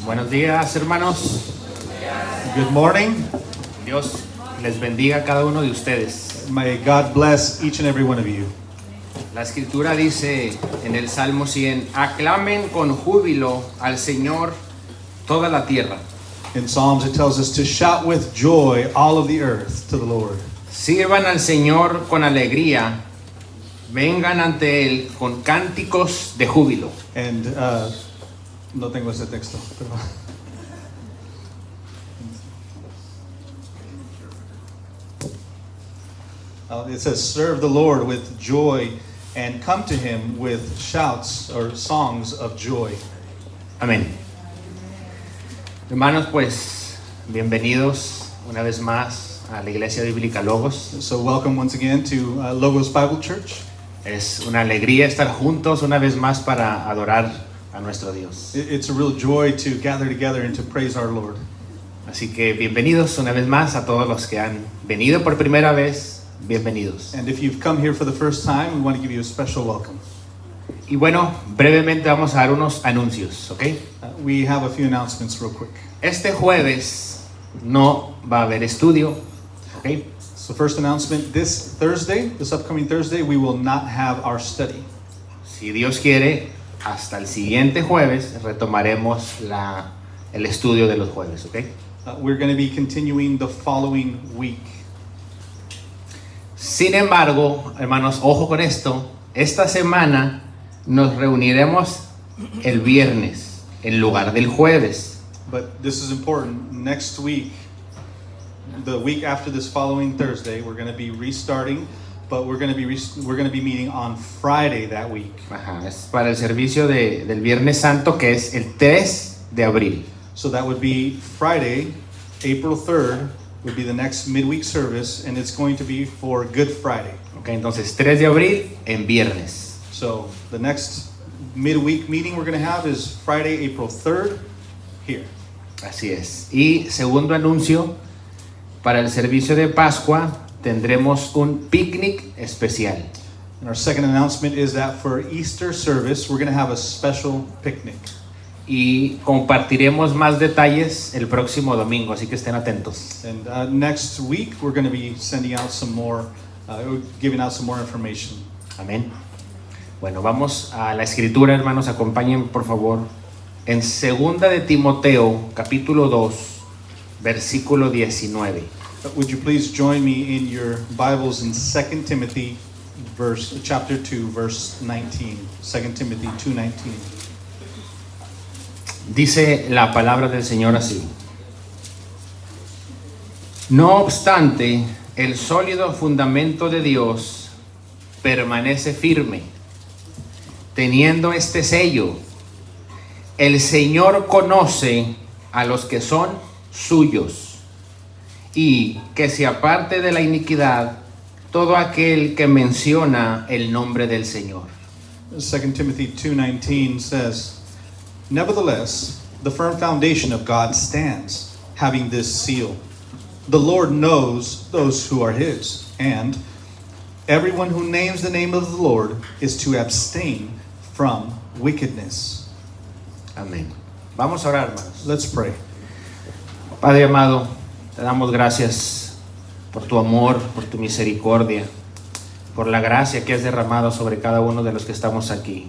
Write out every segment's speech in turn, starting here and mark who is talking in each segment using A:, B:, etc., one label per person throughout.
A: Buenos días, hermanos.
B: Good morning.
A: Dios les bendiga a cada uno de ustedes.
B: May God bless each and every one of you.
A: La escritura dice en el Salmo 100: aclamen con júbilo al Señor toda la tierra.
B: In Psalms it tells us to shout with joy all of the earth to the Lord.
A: Sirvan al Señor con alegría, vengan ante Él con cánticos de júbilo.
B: And no tengo ese texto. Pero it says, serve the Lord with joy and come to Him with shouts or songs of joy.
A: Amén. Hermanos, pues bienvenidos una vez más a la Iglesia Bíblica Logos.
B: So welcome once again to Logos Bible Church.
A: Es una alegría estar juntos una vez más para adorar a nuestro Dios.
B: It's a real joy to gather together and to praise our Lord.
A: Así que bienvenidos una vez más a todos los que han venido por primera vez. Bienvenidos.
B: And if you've come here for the first time, we want to give you a special welcome.
A: Y bueno, brevemente vamos a dar unos anuncios, ¿ok?
B: We have a few announcements real quick.
A: Este jueves no va a haber estudio, ¿ok?
B: So first announcement, this upcoming Thursday, we will not have our study.
A: Si Dios quiere, hasta el siguiente jueves retomaremos el estudio de los jueves, ¿ok?
B: We're going to be continuing the following week.
A: Sin embargo, hermanos, ojo con esto. Esta semana nos reuniremos el viernes en lugar del jueves.
B: But this is important. Next week, the week after this following Thursday, we're going to be restarting, but we're going to be meeting on Friday that week.
A: Ajá, es para el servicio del Viernes Santo, que es el 3 de abril.
B: So that would be Friday, April 3rd, would be the next midweek service, and it's going to be for Good Friday.
A: Okay, entonces 3 de abril en viernes.
B: So the next midweek meeting we're going to have is Friday, April 3rd, here.
A: Así es. Y segundo anuncio, para el servicio de Pascua tendremos un picnic especial.
B: And our second announcement is that for Easter service, we're going to have a special picnic.
A: Y compartiremos más detalles el próximo domingo, así que estén atentos.
B: And next week, we're going to be sending out some more, giving out some more information.
A: Amén. Bueno, vamos a la escritura, hermanos, acompañen por favor. En 2 de Timoteo, capítulo 2, versículo 19.
B: Would you please join me in your Bibles in 2 Timothy, chapter 2, verse 19. 2 Timothy 2:19.
A: Dice la palabra del Señor así: no obstante, el sólido fundamento de Dios permanece firme, teniendo este sello: el Señor conoce a los que son suyos, y que se aparte de la iniquidad todo aquel que menciona el nombre del Señor.
B: 2 Timothy 2:19 says, nevertheless, the firm foundation of God stands, having this seal: the Lord knows those who are His, and everyone who names the name of the Lord is to abstain from wickedness.
A: Amén. Vamos a orar, hermanos.
B: Let's pray.
A: Padre amado, te damos gracias por tu amor, por tu misericordia, por la gracia que has derramado sobre cada uno de los que estamos aquí.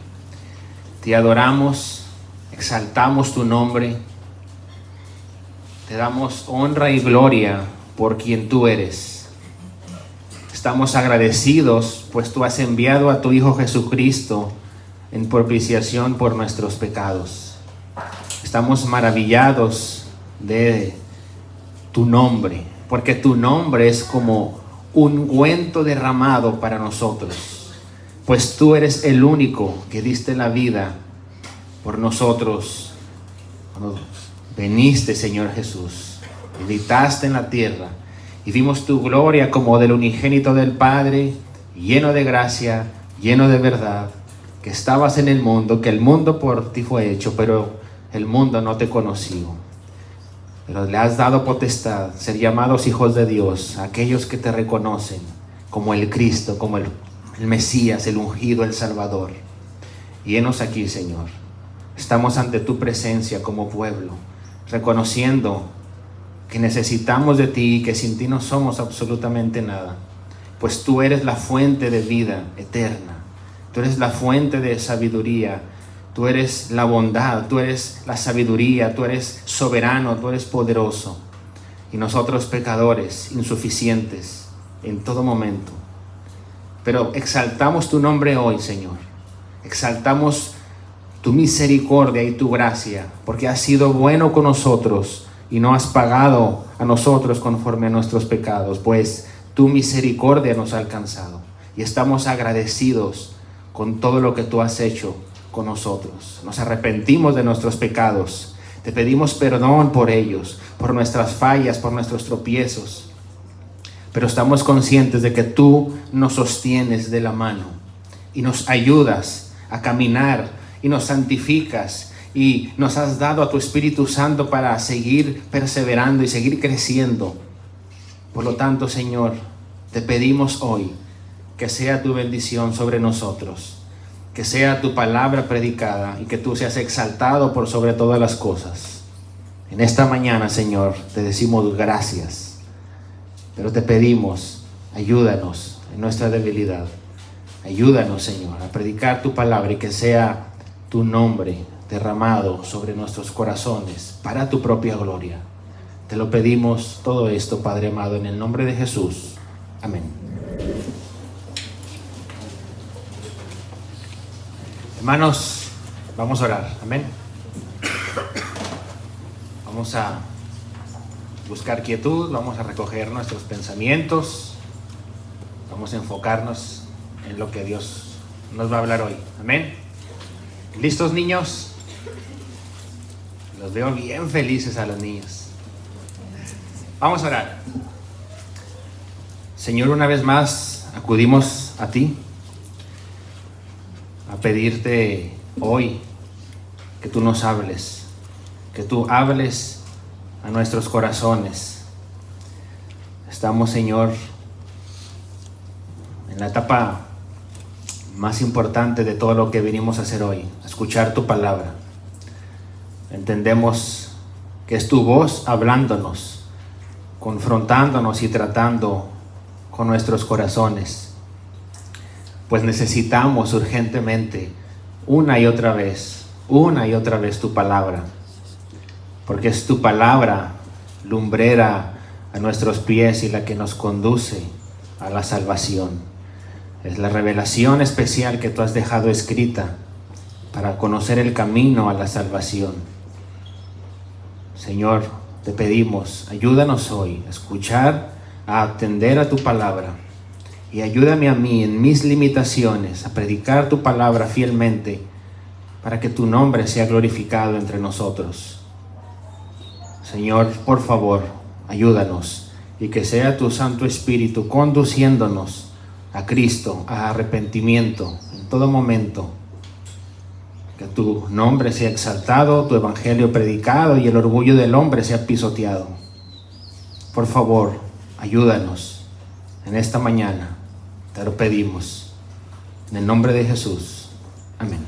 A: Te adoramos, exaltamos tu nombre, te damos honra y gloria por quien tú eres. Estamos agradecidos, pues tú has enviado a tu Hijo Jesucristo en propiciación por nuestros pecados. Estamos maravillados de tu nombre, porque tu nombre es como un ungüento derramado para nosotros, pues tú eres el único que diste la vida por nosotros cuando veniste, Señor Jesús, habitaste en la tierra y vimos tu gloria como del unigénito del Padre, lleno de gracia, lleno de verdad, que estabas en el mundo, que el mundo por ti fue hecho, pero el mundo no te conoció. Pero le has dado potestad, ser llamados hijos de Dios, a aquellos que te reconocen como el Cristo, como el Mesías, el ungido, el Salvador. Y henos aquí, Señor. Estamos ante tu presencia como pueblo, reconociendo que necesitamos de ti y que sin ti no somos absolutamente nada, pues tú eres la fuente de vida eterna, tú eres la fuente de sabiduría, tú eres la bondad, tú eres la sabiduría, tú eres soberano, tú eres poderoso, y nosotros pecadores, insuficientes en todo momento. Pero exaltamos tu nombre hoy, Señor, exaltamos tu misericordia y tu gracia, porque has sido bueno con nosotros y no has pagado a nosotros conforme a nuestros pecados, pues tu misericordia nos ha alcanzado y estamos agradecidos con todo lo que tú has hecho con nosotros. Nos arrepentimos de nuestros pecados, te pedimos perdón por ellos, por nuestras fallas, por nuestros tropiezos, pero estamos conscientes de que tú nos sostienes de la mano y nos ayudas a caminar y nos santificas y nos has dado a tu Espíritu Santo para seguir perseverando y seguir creciendo. Por lo tanto, Señor, te pedimos hoy que sea tu bendición sobre nosotros, que sea tu palabra predicada y que tú seas exaltado por sobre todas las cosas. En esta mañana, Señor, te decimos gracias, pero te pedimos, ayúdanos en nuestra debilidad. Ayúdanos, Señor, a predicar tu palabra y que sea tu nombre derramado sobre nuestros corazones para tu propia gloria. Te lo pedimos todo esto, Padre amado, en el nombre de Jesús. Amén. Hermanos, vamos a orar. Amén. Vamos a buscar quietud, vamos a recoger nuestros pensamientos, vamos a enfocarnos en lo que Dios nos va a hablar hoy. Amén. ¿Listos, niños? Los veo bien felices a los niños. Vamos a orar. Señor, una vez más acudimos a ti a pedirte hoy que tú nos hables, que tú hables a nuestros corazones. Estamos, Señor, en la etapa más importante de todo lo que venimos a hacer hoy, a escuchar tu palabra. Entendemos que es tu voz hablándonos, confrontándonos y tratando con nuestros corazones, pues necesitamos urgentemente una y otra vez tu palabra, porque es tu palabra lumbrera a nuestros pies y la que nos conduce a la salvación. Es la revelación especial que tú has dejado escrita para conocer el camino a la salvación. Señor, te pedimos, ayúdanos hoy a escuchar, a atender a tu palabra, y ayúdame a mí en mis limitaciones a predicar tu palabra fielmente para que tu nombre sea glorificado entre nosotros. Señor, por favor, ayúdanos y que sea tu Santo Espíritu conduciéndonos a Cristo, a arrepentimiento en todo momento. Que tu nombre sea exaltado, tu evangelio predicado y el orgullo del hombre sea pisoteado. Por favor, ayúdanos en esta mañana. Te lo pedimos. En el nombre de Jesús. Amén.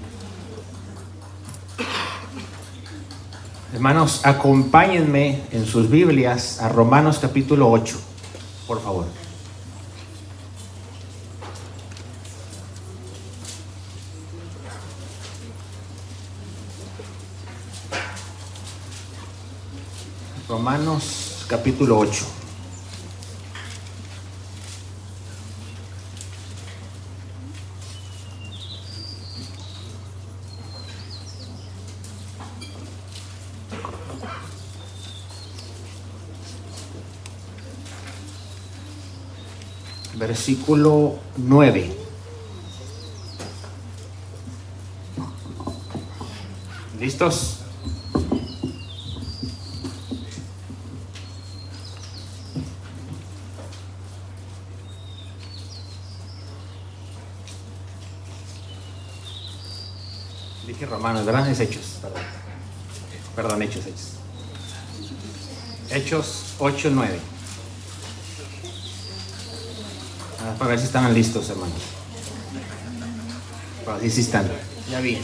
A: Hermanos, acompáñenme en sus Biblias a Romanos capítulo 8, por favor. Romanos capítulo 8. Versículo 9. ¿Listos? Dije Romanos, ¿verdad? Es Hechos, perdón, Hechos. Hechos 8, 9. Para ver si están listos, hermanos. Para ver si están. Ya vi.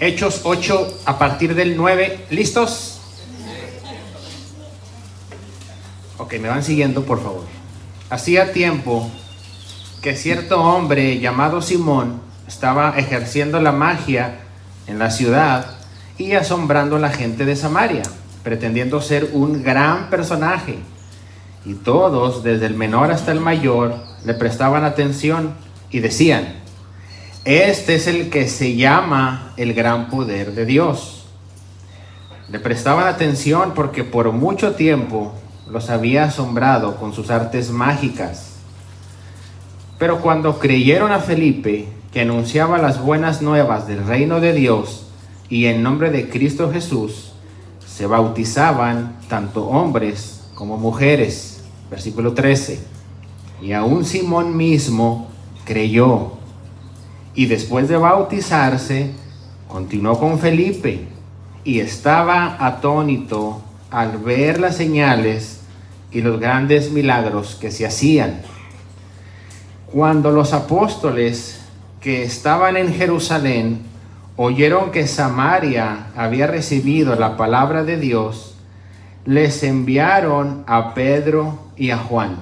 A: Hechos 8 a partir del 9. ¿Listos? Ok, me van siguiendo, por favor. Hacía tiempo que cierto hombre llamado Simón estaba ejerciendo la magia en la ciudad y asombrando a la gente de Samaria, pretendiendo ser un gran personaje. Y todos, desde el menor hasta el mayor, le prestaban atención y decían: este es el que se llama el gran poder de Dios. Le prestaban atención porque por mucho tiempo los había asombrado con sus artes mágicas. Pero cuando creyeron a Felipe, que anunciaba las buenas nuevas del reino de Dios y en nombre de Cristo Jesús, se bautizaban tanto hombres como mujeres. Versículo 13. Y aún Simón mismo creyó, y después de bautizarse, continuó con Felipe, y estaba atónito al ver las señales y los grandes milagros que se hacían. Cuando los apóstoles que estaban en Jerusalén oyeron que Samaria había recibido la palabra de Dios, les enviaron a Pedro y a Juan,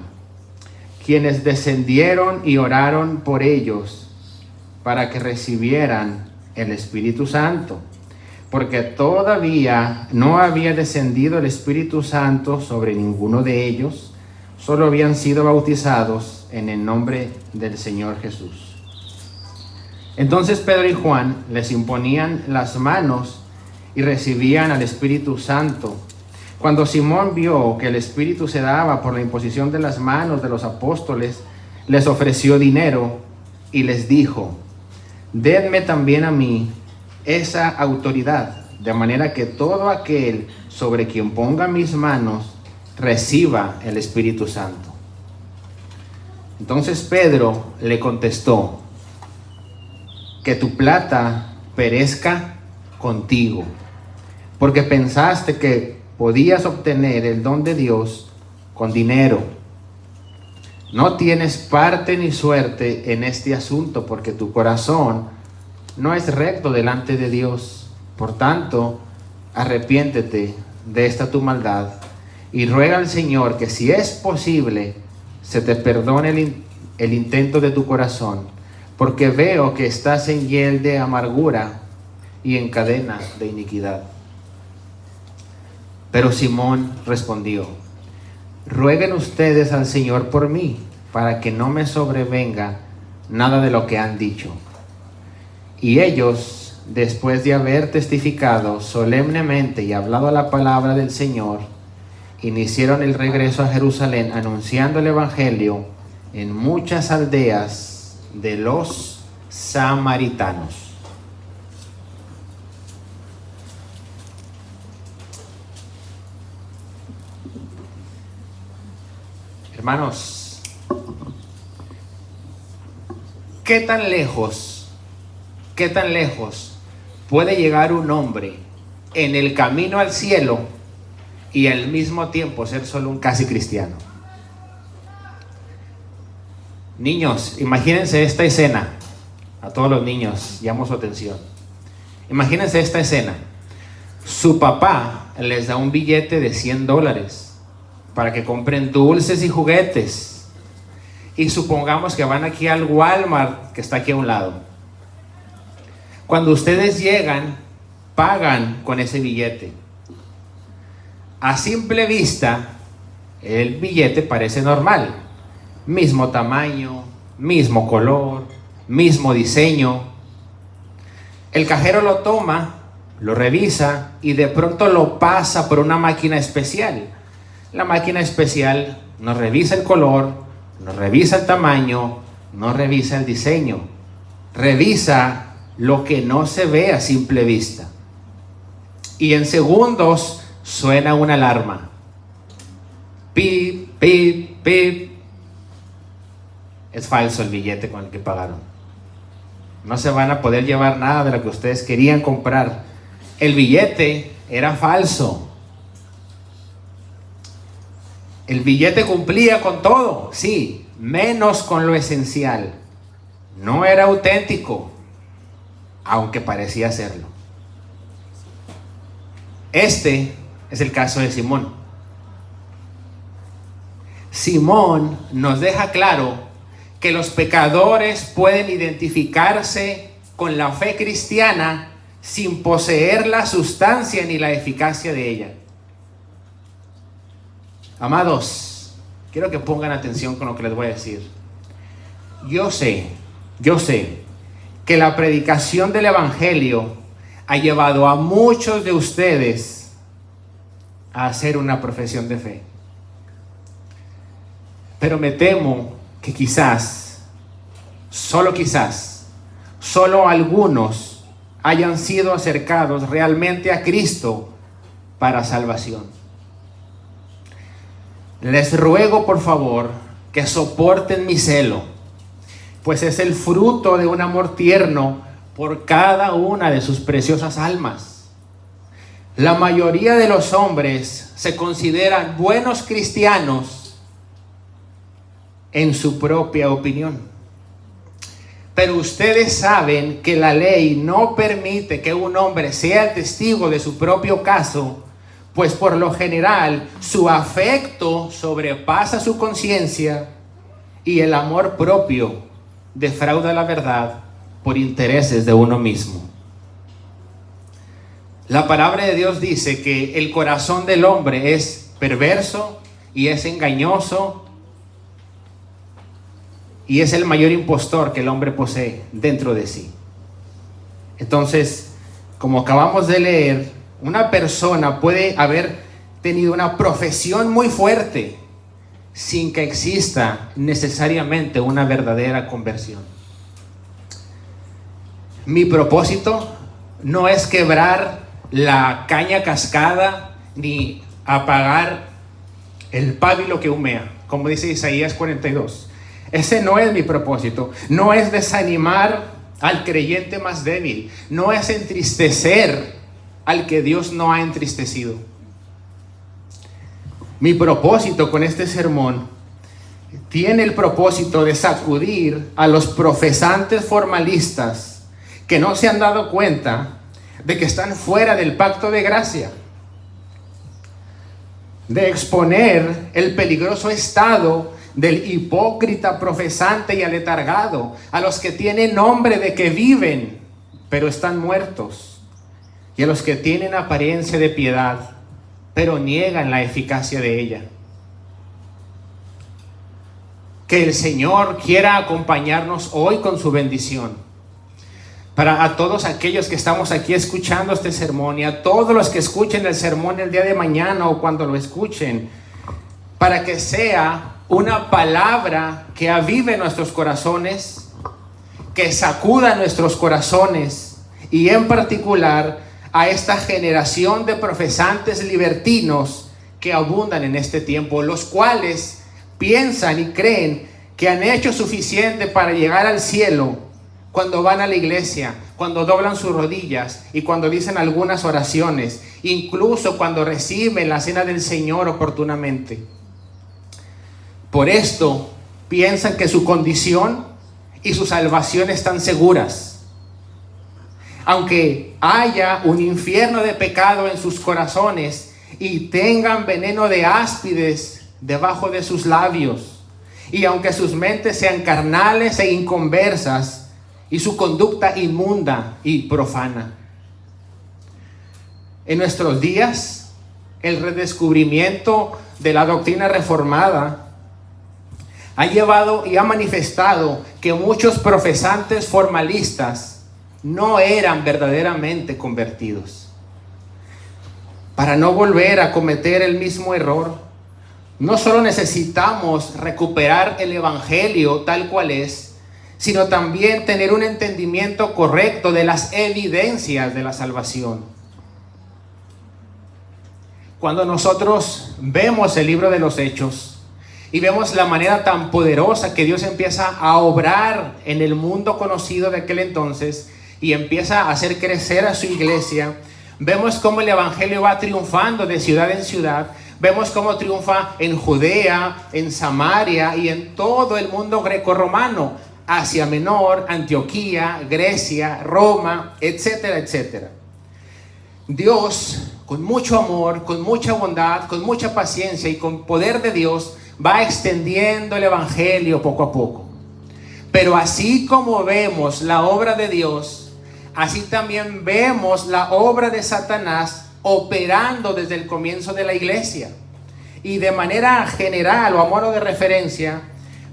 A: quienes descendieron y oraron por ellos para que recibieran el Espíritu Santo, porque todavía no había descendido el Espíritu Santo sobre ninguno de ellos, solo habían sido bautizados en el nombre del Señor Jesús. Entonces Pedro y Juan les imponían las manos y recibían al Espíritu Santo. Cuando Simón vio que el Espíritu se daba por la imposición de las manos de los apóstoles, les ofreció dinero y les dijo: denme también a mí esa autoridad, de manera que todo aquel sobre quien ponga mis manos reciba el Espíritu Santo. Entonces Pedro le contestó: que tu plata perezca contigo, porque pensaste que podías obtener el don de Dios con dinero. No tienes parte ni suerte en este asunto, porque tu corazón no es recto delante de Dios. Por tanto, arrepiéntete de esta tu maldad y ruega al Señor que, si es posible, se te perdone el intento de tu corazón, porque veo que estás en hiel de amargura y en cadena de iniquidad. Pero Simón respondió: rueguen ustedes al Señor por mí, para que no me sobrevenga nada de lo que han dicho. Y ellos, después de haber testificado solemnemente y hablado la palabra del Señor, iniciaron el regreso a Jerusalén, anunciando el Evangelio en muchas aldeas de los samaritanos. Hermanos, ¿qué tan lejos puede llegar un hombre en el camino al cielo y al mismo tiempo ser solo un casi cristiano? Niños, imagínense esta escena. A todos los niños, llamo su atención. Imagínense esta escena. Su papá les da un billete de $100 para que compren dulces y juguetes. Y supongamos que van aquí al Walmart, que está aquí a un lado. Cuando ustedes llegan, pagan con ese billete. A simple vista, el billete parece normal. Mismo tamaño, mismo color, mismo diseño. El cajero lo toma, lo revisa y de pronto lo pasa por una máquina especial. La máquina especial no revisa el color, no revisa el tamaño, no revisa el diseño. Revisa lo que no se ve a simple vista. Y en segundos suena una alarma. Pip, pip, pip. Es falso el billete con el que pagaron. No se van a poder llevar nada de lo que ustedes querían comprar. El billete era falso. El billete cumplía con todo, sí, menos con lo esencial. No era auténtico, aunque parecía serlo. Este es el caso de Simón. Simón nos deja claro que los pecadores pueden identificarse con la fe cristiana sin poseer la sustancia ni la eficacia de ella. Amados, quiero que pongan atención con lo que les voy a decir. Yo sé que la predicación del Evangelio ha llevado a muchos de ustedes a hacer una profesión de fe. Pero me temo que quizás, solo algunos hayan sido acercados realmente a Cristo para salvación. Les ruego por favor que soporten mi celo, pues es el fruto de un amor tierno por cada una de sus preciosas almas. La mayoría de los hombres se consideran buenos cristianos en su propia opinión. Pero ustedes saben que la ley no permite que un hombre sea el testigo de su propio caso, pues por lo general su afecto sobrepasa su conciencia y el amor propio defrauda la verdad por intereses de uno mismo. La palabra de Dios dice que el corazón del hombre es perverso y es engañoso y es el mayor impostor que el hombre posee dentro de sí. Entonces, como acabamos de leer, una persona puede haber tenido una profesión muy fuerte sin que exista necesariamente una verdadera conversión. Mi propósito no es quebrar la caña cascada ni apagar el pábilo que humea, como dice Isaías 42. Ese no es mi propósito. No es desanimar al creyente más débil. No es entristecer al que Dios no ha entristecido. Mi propósito con este sermón tiene el propósito de sacudir a los profesantes formalistas que no se han dado cuenta de que están fuera del pacto de gracia, de exponer el peligroso estado del hipócrita profesante y aletargado, a los que tienen nombre de que viven, pero están muertos, y a los que tienen apariencia de piedad, pero niegan la eficacia de ella. Que el Señor quiera acompañarnos hoy con su bendición. Para a todos aquellos que estamos aquí escuchando este sermón y a todos los que escuchen el sermón el día de mañana o cuando lo escuchen, para que sea una palabra que avive nuestros corazones, que sacuda nuestros corazones y en particular a esta generación de profesantes libertinos que abundan en este tiempo, los cuales piensan y creen que han hecho suficiente para llegar al cielo cuando van a la iglesia, cuando doblan sus rodillas y cuando dicen algunas oraciones, incluso cuando reciben la cena del Señor oportunamente. Por esto piensan que su condición y su salvación están seguras. Aunque haya un infierno de pecado en sus corazones y tengan veneno de áspides debajo de sus labios, y aunque sus mentes sean carnales e inconversas y su conducta inmunda y profana. En nuestros días, el redescubrimiento de la doctrina reformada ha llevado y ha manifestado que muchos profesantes formalistas no eran verdaderamente convertidos. Para no volver a cometer el mismo error, no solo necesitamos recuperar el Evangelio tal cual es, sino también tener un entendimiento correcto de las evidencias de la salvación. Cuando nosotros vemos el libro de los Hechos y vemos la manera tan poderosa que Dios empieza a obrar en el mundo conocido de aquel entonces y empieza a hacer crecer a su iglesia, vemos cómo el Evangelio va triunfando de ciudad en ciudad. Vemos cómo triunfa en Judea, en Samaria y en todo el mundo grecorromano, Asia Menor, Antioquía, Grecia, Roma, etcétera, etcétera. Dios con mucho amor, con mucha bondad, con mucha paciencia y con poder de Dios, va extendiendo el evangelio poco a poco. Pero así como vemos la obra de Dios, así también vemos la obra de Satanás operando desde el comienzo de la iglesia. Y de manera general o a modo de referencia,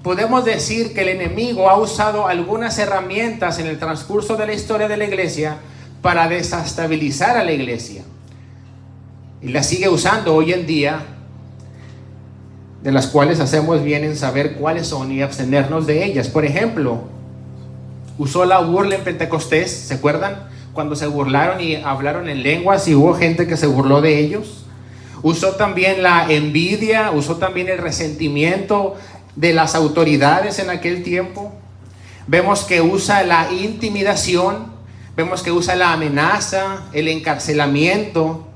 A: podemos decir que el enemigo ha usado algunas herramientas en el transcurso de la historia de la iglesia para desestabilizar a la iglesia. Y las sigue usando hoy en día, de las cuales hacemos bien en saber cuáles son y abstenernos de ellas. Por ejemplo, usó la burla en Pentecostés, ¿se acuerdan? Cuando se burlaron y hablaron en lenguas y hubo gente que se burló de ellos. Usó también la envidia, usó también el resentimiento de las autoridades en aquel tiempo. Vemos que usa la intimidación, vemos que usa la amenaza, el encarcelamiento.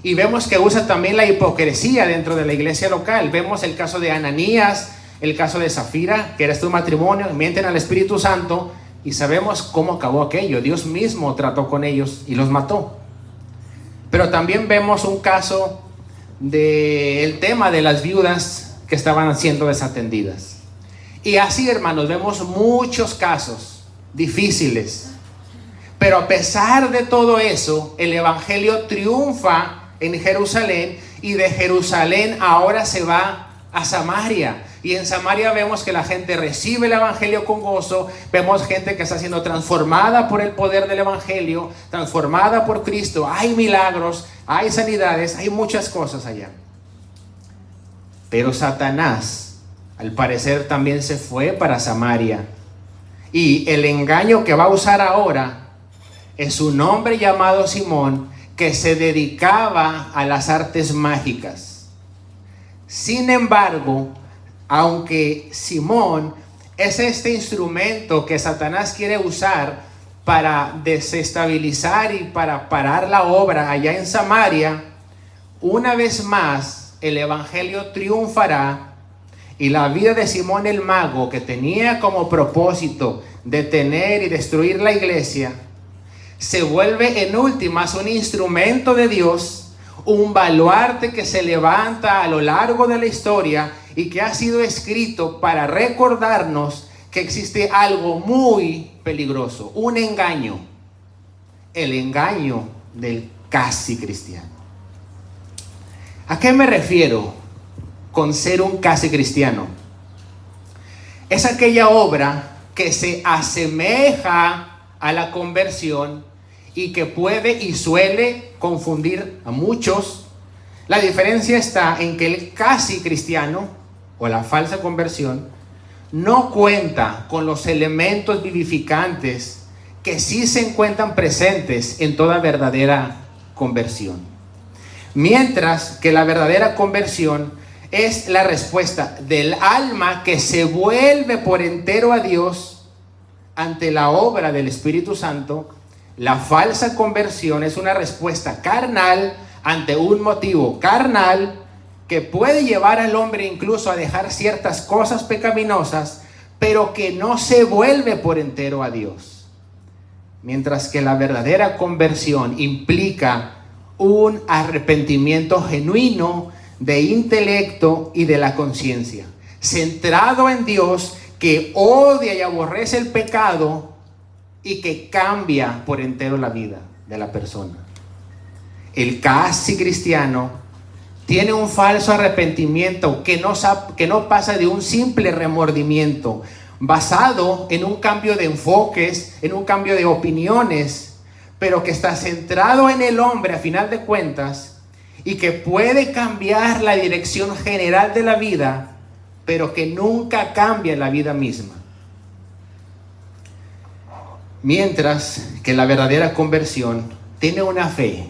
A: Y vemos que usa también la hipocresía dentro de la iglesia local. Vemos el caso de Ananías, el caso de Zafira, que era su matrimonio, mienten al Espíritu Santo y sabemos cómo acabó aquello. Dios mismo trató con ellos y los mató. Pero también vemos un caso del tema de las viudas que estaban siendo desatendidas. Y así, hermanos, vemos muchos casos difíciles. Pero a pesar de todo eso, el evangelio triunfa en Jerusalén, y de Jerusalén ahora se va a Samaria, y en Samaria vemos que la gente recibe el evangelio con gozo. Vemos gente que está siendo transformada por el poder del evangelio, transformada por Cristo. Hay milagros, hay sanidades, hay muchas cosas allá. Pero Satanás, al parecer, también se fue para Samaria, y el engaño que va a usar ahora es un hombre llamado Simón, que se dedicaba a las artes mágicas. Sin embargo, aunque Simón es este instrumento que Satanás quiere usar para desestabilizar y para parar la obra allá en Samaria, una vez más el evangelio triunfará, y la vida de Simón el mago, que tenía como propósito detener y destruir la iglesia, se vuelve en últimas un instrumento de Dios, un baluarte que se levanta a lo largo de la historia y que ha sido escrito para recordarnos que existe algo muy peligroso, un engaño, el engaño del casi cristiano. ¿A qué me refiero con ser un casi cristiano? Es aquella obra que se asemeja a la conversión y que puede y suele confundir a muchos. La diferencia está en que el casi cristiano o la falsa conversión no cuenta con los elementos vivificantes que sí se encuentran presentes en toda verdadera conversión. Mientras que la verdadera conversión es la respuesta del alma que se vuelve por entero a Dios ante la obra del Espíritu Santo. La falsa conversión es una respuesta carnal ante un motivo carnal que puede llevar al hombre incluso a dejar ciertas cosas pecaminosas, pero que no se vuelve por entero a Dios. Mientras que la verdadera conversión implica un arrepentimiento genuino de intelecto y de la conciencia, centrado en Dios, que odia y aborrece el pecado y que cambia por entero la vida de la persona. El casi cristiano tiene un falso arrepentimiento que no pasa de un simple remordimiento, basado en un cambio de enfoques, en un cambio de opiniones, pero que está centrado en el hombre a final de cuentas, y que puede cambiar la dirección general de la vida, pero que nunca cambia la vida misma. Mientras que la verdadera conversión tiene una fe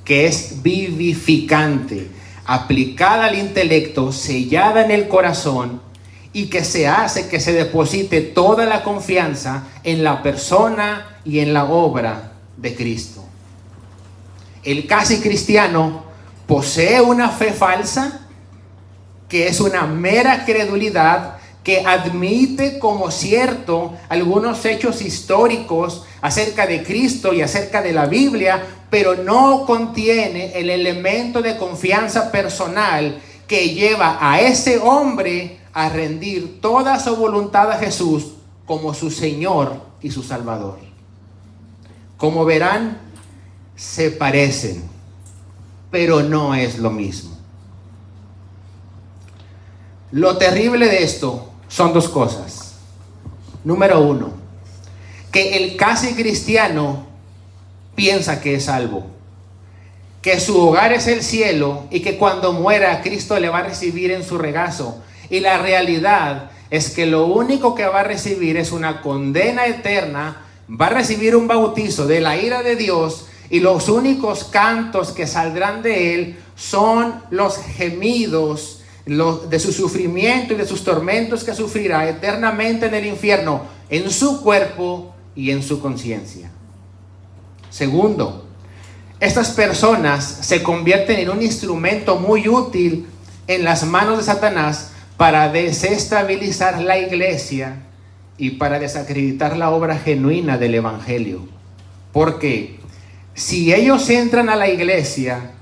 A: que es vivificante, aplicada al intelecto, sellada en el corazón, y que se hace que se deposite toda la confianza en la persona y en la obra de Cristo. El casi cristiano posee una fe falsa, que es una mera credulidad que admite como cierto algunos hechos históricos acerca de Cristo y acerca de la Biblia, pero no contiene el elemento de confianza personal que lleva a ese hombre a rendir toda su voluntad a Jesús como su Señor y su Salvador. Como verán, se parecen, pero no es lo mismo. Lo terrible de esto son dos cosas. Número uno, que el casi cristiano piensa que es salvo, que su hogar es el cielo y que cuando muera Cristo le va a recibir en su regazo. Y la realidad es que lo único que va a recibir es una condena eterna, va a recibir un bautizo de la ira de Dios, y los únicos cantos que saldrán de él son los gemidos de su sufrimiento y de sus tormentos que sufrirá eternamente en el infierno, en su cuerpo y en su conciencia. Segundo, estas personas se convierten en un instrumento muy útil en las manos de Satanás para desestabilizar la iglesia y para desacreditar la obra genuina del evangelio. Porque si ellos entran a la iglesia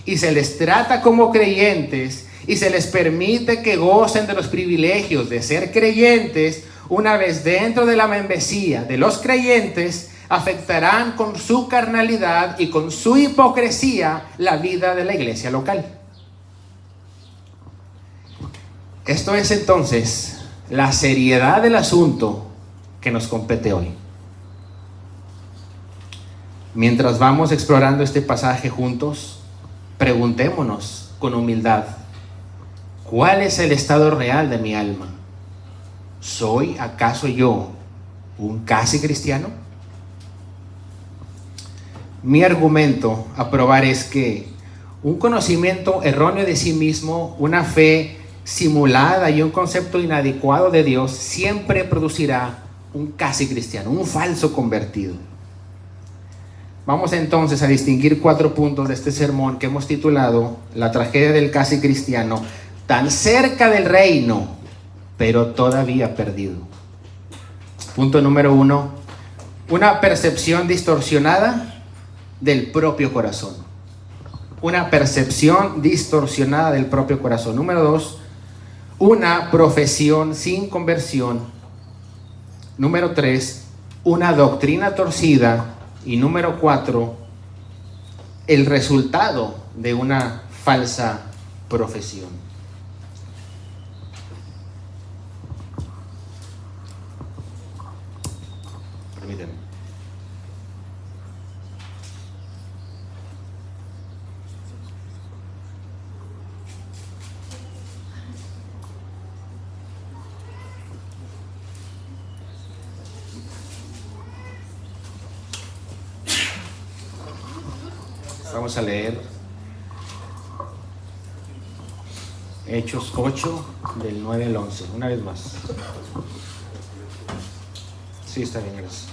A: y se les trata como creyentes y se les permite que gocen de los privilegios de ser creyentes, una vez dentro de la membresía de los creyentes, afectarán con su carnalidad y con su hipocresía la vida de la iglesia local. Esto es entonces la seriedad del asunto que nos compete hoy. Mientras vamos explorando este pasaje juntos, preguntémonos con humildad: ¿cuál es el estado real de mi alma? ¿Soy acaso yo un casi cristiano? Mi argumento a probar es que un conocimiento erróneo de sí mismo, una fe simulada y un concepto inadecuado de Dios siempre producirá un casi cristiano, un falso convertido. Vamos entonces a distinguir 4 puntos de este sermón que hemos titulado La tragedia del casi cristiano, tan cerca del reino, pero todavía perdido. Punto número 1, una percepción distorsionada del propio corazón. Una percepción distorsionada del propio corazón. Número 2, una profesión sin conversión. Número 3, una doctrina torcida. Y número 4, el resultado de una falsa profesión. Permítanme. Vamos a leer Hechos 8, del 9 al 11. Una vez más. Sí, está bien, gracias.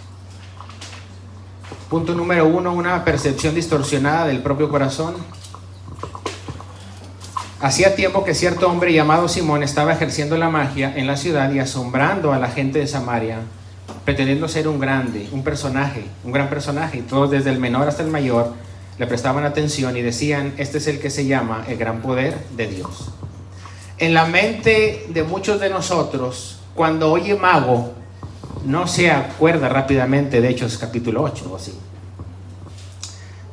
A: Punto número 1, una percepción distorsionada del propio corazón. Hacía tiempo que cierto hombre llamado Simón estaba ejerciendo la magia en la ciudad y asombrando a la gente de Samaria, pretendiendo ser un gran personaje, y todos desde el menor hasta el mayor le prestaban atención y decían: este es el que se llama el gran poder de Dios. En la mente de muchos de nosotros, cuando oye mago, no se acuerda rápidamente de Hechos capítulo 8 o así,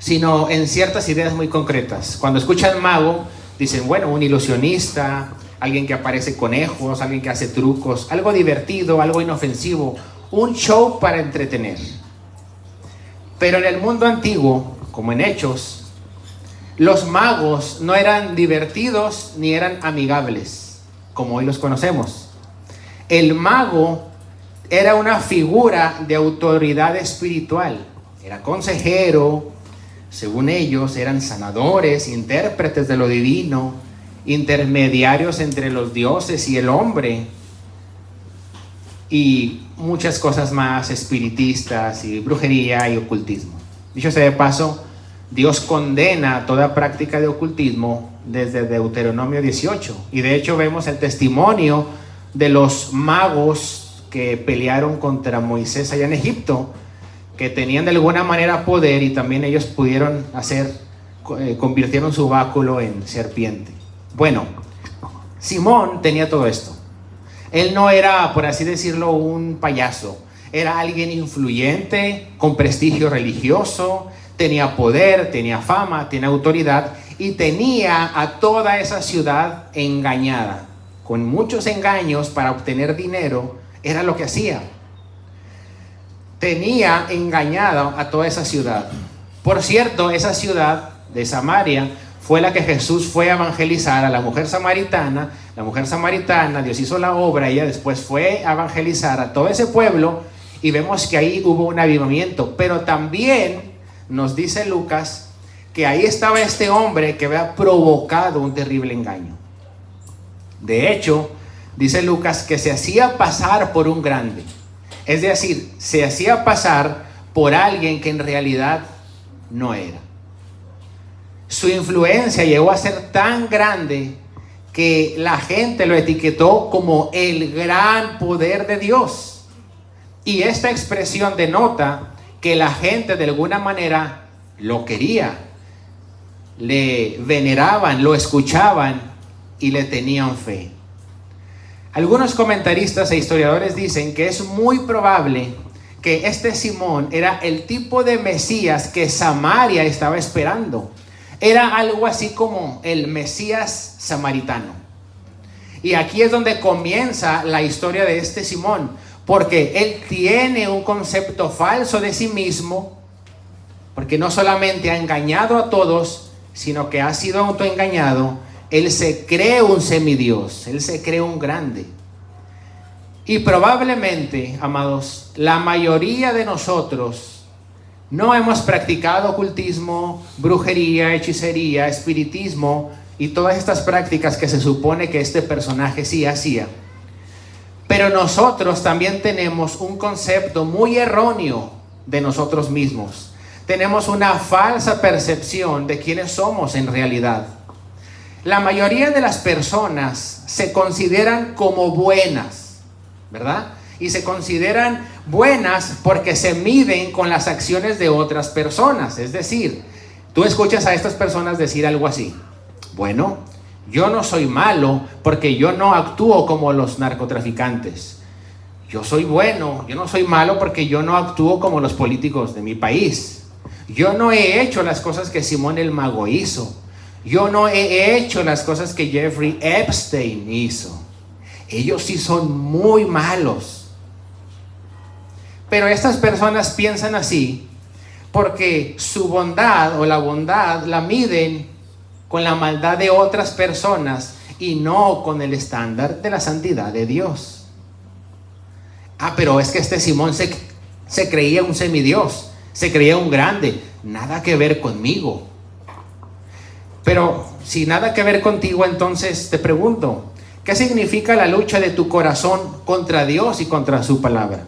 A: sino en ciertas ideas muy concretas. Cuando escuchan mago, dicen: bueno, un ilusionista, alguien que aparece conejos, alguien que hace trucos, algo divertido, algo inofensivo, un show para entretener. Pero en el mundo antiguo, como en Hechos, los magos no eran divertidos ni eran amigables, como hoy los conocemos. El mago era una figura de autoridad espiritual. Era consejero, según ellos, eran sanadores, intérpretes de lo divino, intermediarios entre los dioses y el hombre, y muchas cosas más, espiritistas y brujería y ocultismo. Dicho sea de paso, Dios condena toda práctica de ocultismo desde Deuteronomio 18, y de hecho vemos el testimonio de los magos que pelearon contra Moisés allá en Egipto, que tenían de alguna manera poder, y también ellos pudieron convirtieron su báculo en serpiente. Bueno, Simón tenía todo esto. Él no era, por así decirlo, un payaso. Era alguien influyente, con prestigio religioso, tenía poder, tenía fama, tenía autoridad, y tenía a toda esa ciudad engañada. Con muchos engaños para obtener dinero, era lo que hacía. Tenía engañada a toda esa ciudad. Por cierto, esa ciudad de Samaria fue la que Jesús fue a evangelizar a la mujer samaritana. La mujer samaritana, Dios hizo la obra, ella después fue a evangelizar a todo ese pueblo, y vemos que ahí hubo un avivamiento. Pero también nos dice Lucas que ahí estaba este hombre que había provocado un terrible engaño. De hecho, dice Lucas que se hacía pasar por un grande. Es decir, se hacía pasar por alguien que en realidad no era. Su influencia llegó a ser tan grande que la gente lo etiquetó como el gran poder de Dios. Y esta expresión denota que la gente de alguna manera lo quería, le veneraban, lo escuchaban y le tenían fe. Algunos comentaristas e historiadores dicen que es muy probable que este Simón era el tipo de Mesías que Samaria estaba esperando. Era algo así como el Mesías samaritano. Y aquí es donde comienza la historia de este Simón, porque él tiene un concepto falso de sí mismo, porque no solamente ha engañado a todos, sino que ha sido autoengañado. Él se cree un semidios, él se cree un grande. Y probablemente, amados, la mayoría de nosotros no hemos practicado ocultismo, brujería, hechicería, espiritismo y todas estas prácticas que se supone que este personaje sí hacía. Pero nosotros también tenemos un concepto muy erróneo de nosotros mismos. Tenemos una falsa percepción de quiénes somos en realidad. La mayoría de las personas se consideran como buenas, ¿verdad? Y se consideran buenas porque se miden con las acciones de otras personas. Es decir, tú escuchas a estas personas decir algo así: bueno, yo no soy malo porque yo no actúo como los narcotraficantes. Yo soy bueno, yo no soy malo porque yo no actúo como los políticos de mi país. Yo no he hecho las cosas que Simón el Mago hizo. Yo no he hecho las cosas que Jeffrey Epstein hizo. Ellos sí son muy malos. Pero estas personas piensan así porque su bondad o la bondad la miden con la maldad de otras personas y no con el estándar de la santidad de Dios. Pero es que este Simón se creía un semidios, se creía un grande. Nada que ver conmigo. Pero si nada que ver contigo, entonces te pregunto, ¿qué significa la lucha de tu corazón contra Dios y contra su palabra?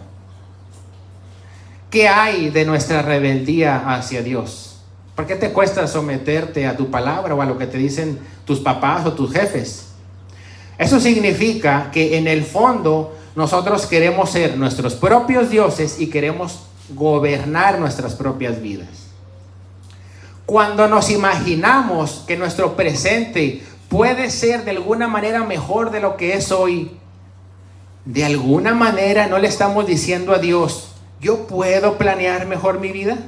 A: ¿Qué hay de nuestra rebeldía hacia Dios? ¿Por qué te cuesta someterte a tu palabra o a lo que te dicen tus papás o tus jefes? Eso significa que en el fondo nosotros queremos ser nuestros propios dioses y queremos gobernar nuestras propias vidas. Cuando nos imaginamos que nuestro presente puede ser de alguna manera mejor de lo que es hoy, de alguna manera no le estamos diciendo a Dios: ¿yo puedo planear mejor mi vida?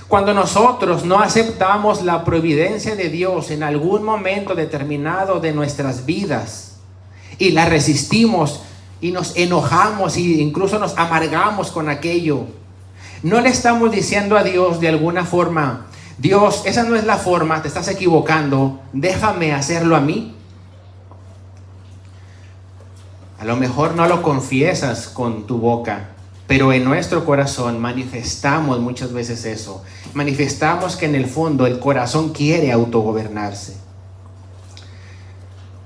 A: Cuando nosotros no aceptamos la providencia de Dios en algún momento determinado de nuestras vidas y la resistimos y nos enojamos e incluso nos amargamos con aquello, no le estamos diciendo a Dios de alguna forma: Dios, esa no es la forma, te estás equivocando, déjame hacerlo a mí. A lo mejor no lo confiesas con tu boca, pero en nuestro corazón manifestamos muchas veces eso. Manifestamos que en el fondo el corazón quiere autogobernarse.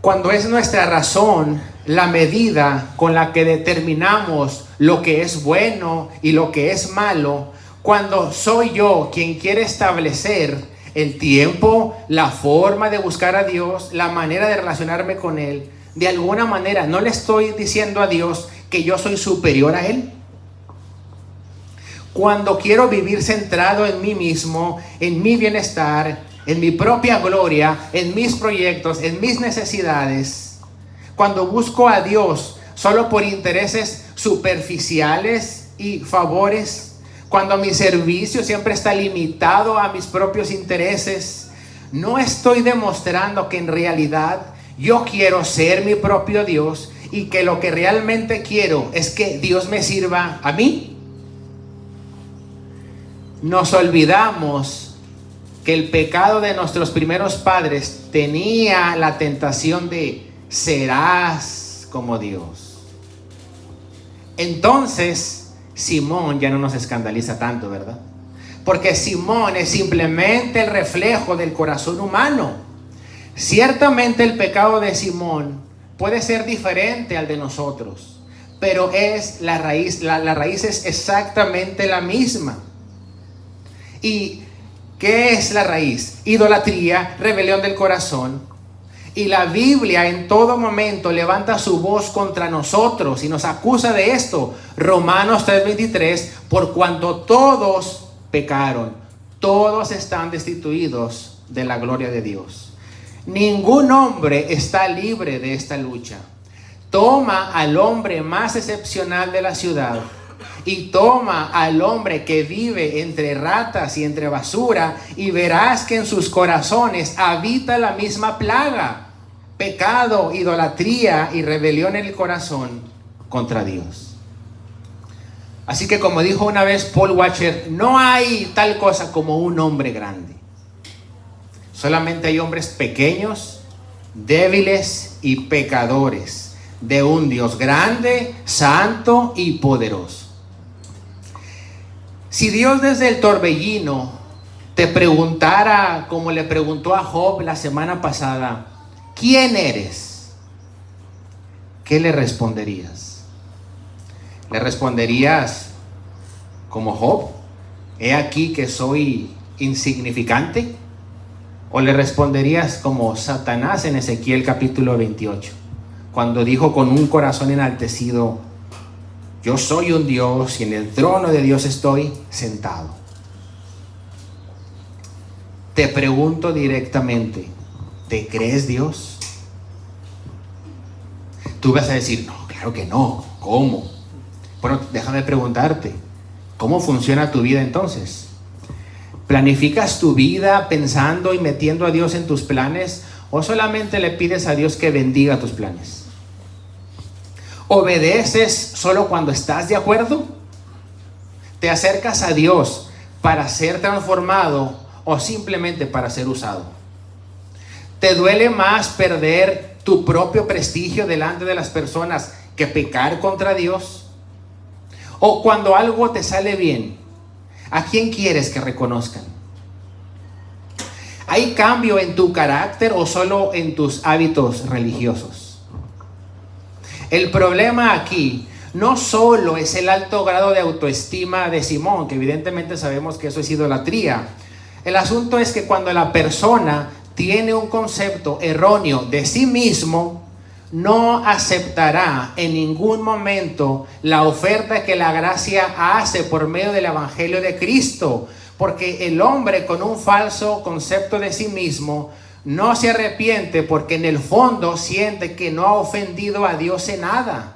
A: Cuando es nuestra razón la medida con la que determinamos lo que es bueno y lo que es malo, cuando soy yo quien quiere establecer el tiempo, la forma de buscar a Dios, la manera de relacionarme con Él, de alguna manera, no le estoy diciendo a Dios que yo soy superior a Él. Cuando quiero vivir centrado en mí mismo, en mi bienestar, en mi propia gloria, en mis proyectos, en mis necesidades, cuando busco a Dios solo por intereses superficiales y favores, cuando mi servicio siempre está limitado a mis propios intereses, no estoy demostrando que en realidad yo quiero ser mi propio Dios y que lo que realmente quiero es que Dios me sirva a mí. Nos olvidamos que el pecado de nuestros primeros padres tenía la tentación de serás como Dios. Entonces, Simón ya no nos escandaliza tanto, ¿verdad? Porque Simón es simplemente el reflejo del corazón humano. Ciertamente el pecado de Simón puede ser diferente al de nosotros, pero es la raíz es exactamente la misma. ¿Y qué es la raíz? Idolatría, rebelión del corazón. Y la Biblia en todo momento levanta su voz contra nosotros y nos acusa de esto. Romanos 3:23, por cuanto todos pecaron, todos están destituidos de la gloria de Dios. Ningún hombre está libre de esta lucha. Toma al hombre más excepcional de la ciudad y toma al hombre que vive entre ratas y entre basura, y verás que en sus corazones habita la misma plaga: pecado, idolatría y rebelión en el corazón contra Dios. Así que, como dijo una vez Paul Washer, no hay tal cosa como un hombre grande. Solamente hay hombres pequeños, débiles y pecadores de un Dios grande, santo y poderoso. Si Dios desde el torbellino te preguntara, como le preguntó a Job la semana pasada, ¿quién eres?, ¿qué le responderías? ¿Le responderías como Job? ¿He aquí que soy insignificante? ¿O le responderías como Satanás en Ezequiel capítulo 28, cuando dijo con un corazón enaltecido: yo soy un Dios y en el trono de Dios estoy sentado? Te pregunto directamente, ¿te crees Dios? Tú vas a decir, no, claro que no. ¿Cómo? Bueno, déjame preguntarte, ¿cómo funciona tu vida entonces? ¿Planificas tu vida pensando y metiendo a Dios en tus planes, o solamente le pides a Dios que bendiga tus planes? ¿Obedeces solo cuando estás de acuerdo? ¿Te acercas a Dios para ser transformado o simplemente para ser usado? ¿Te duele más perder tu propio prestigio delante de las personas que pecar contra Dios? ¿O cuando algo te sale bien, a quién quieres que reconozcan? ¿Hay cambio en tu carácter o solo en tus hábitos religiosos? El problema aquí no solo es el alto grado de autoestima de Simón, que evidentemente sabemos que eso es idolatría. El asunto es que cuando la persona tiene un concepto erróneo de sí mismo, no aceptará en ningún momento la oferta que la gracia hace por medio del Evangelio de Cristo, porque el hombre con un falso concepto de sí mismo no se arrepiente, porque en el fondo siente que no ha ofendido a Dios en nada.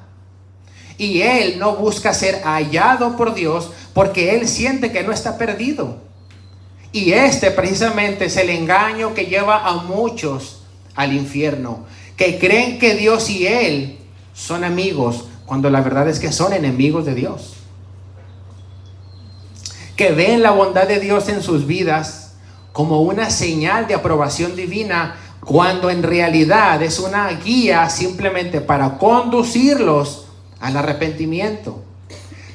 A: Y él no busca ser hallado por Dios porque él siente que no está perdido. Y este precisamente es el engaño que lleva a muchos al infierno, que creen que Dios y él son amigos, cuando la verdad es que son enemigos de Dios. Que ven la bondad de Dios en sus vidas como una señal de aprobación divina, cuando en realidad es una guía simplemente para conducirlos al arrepentimiento.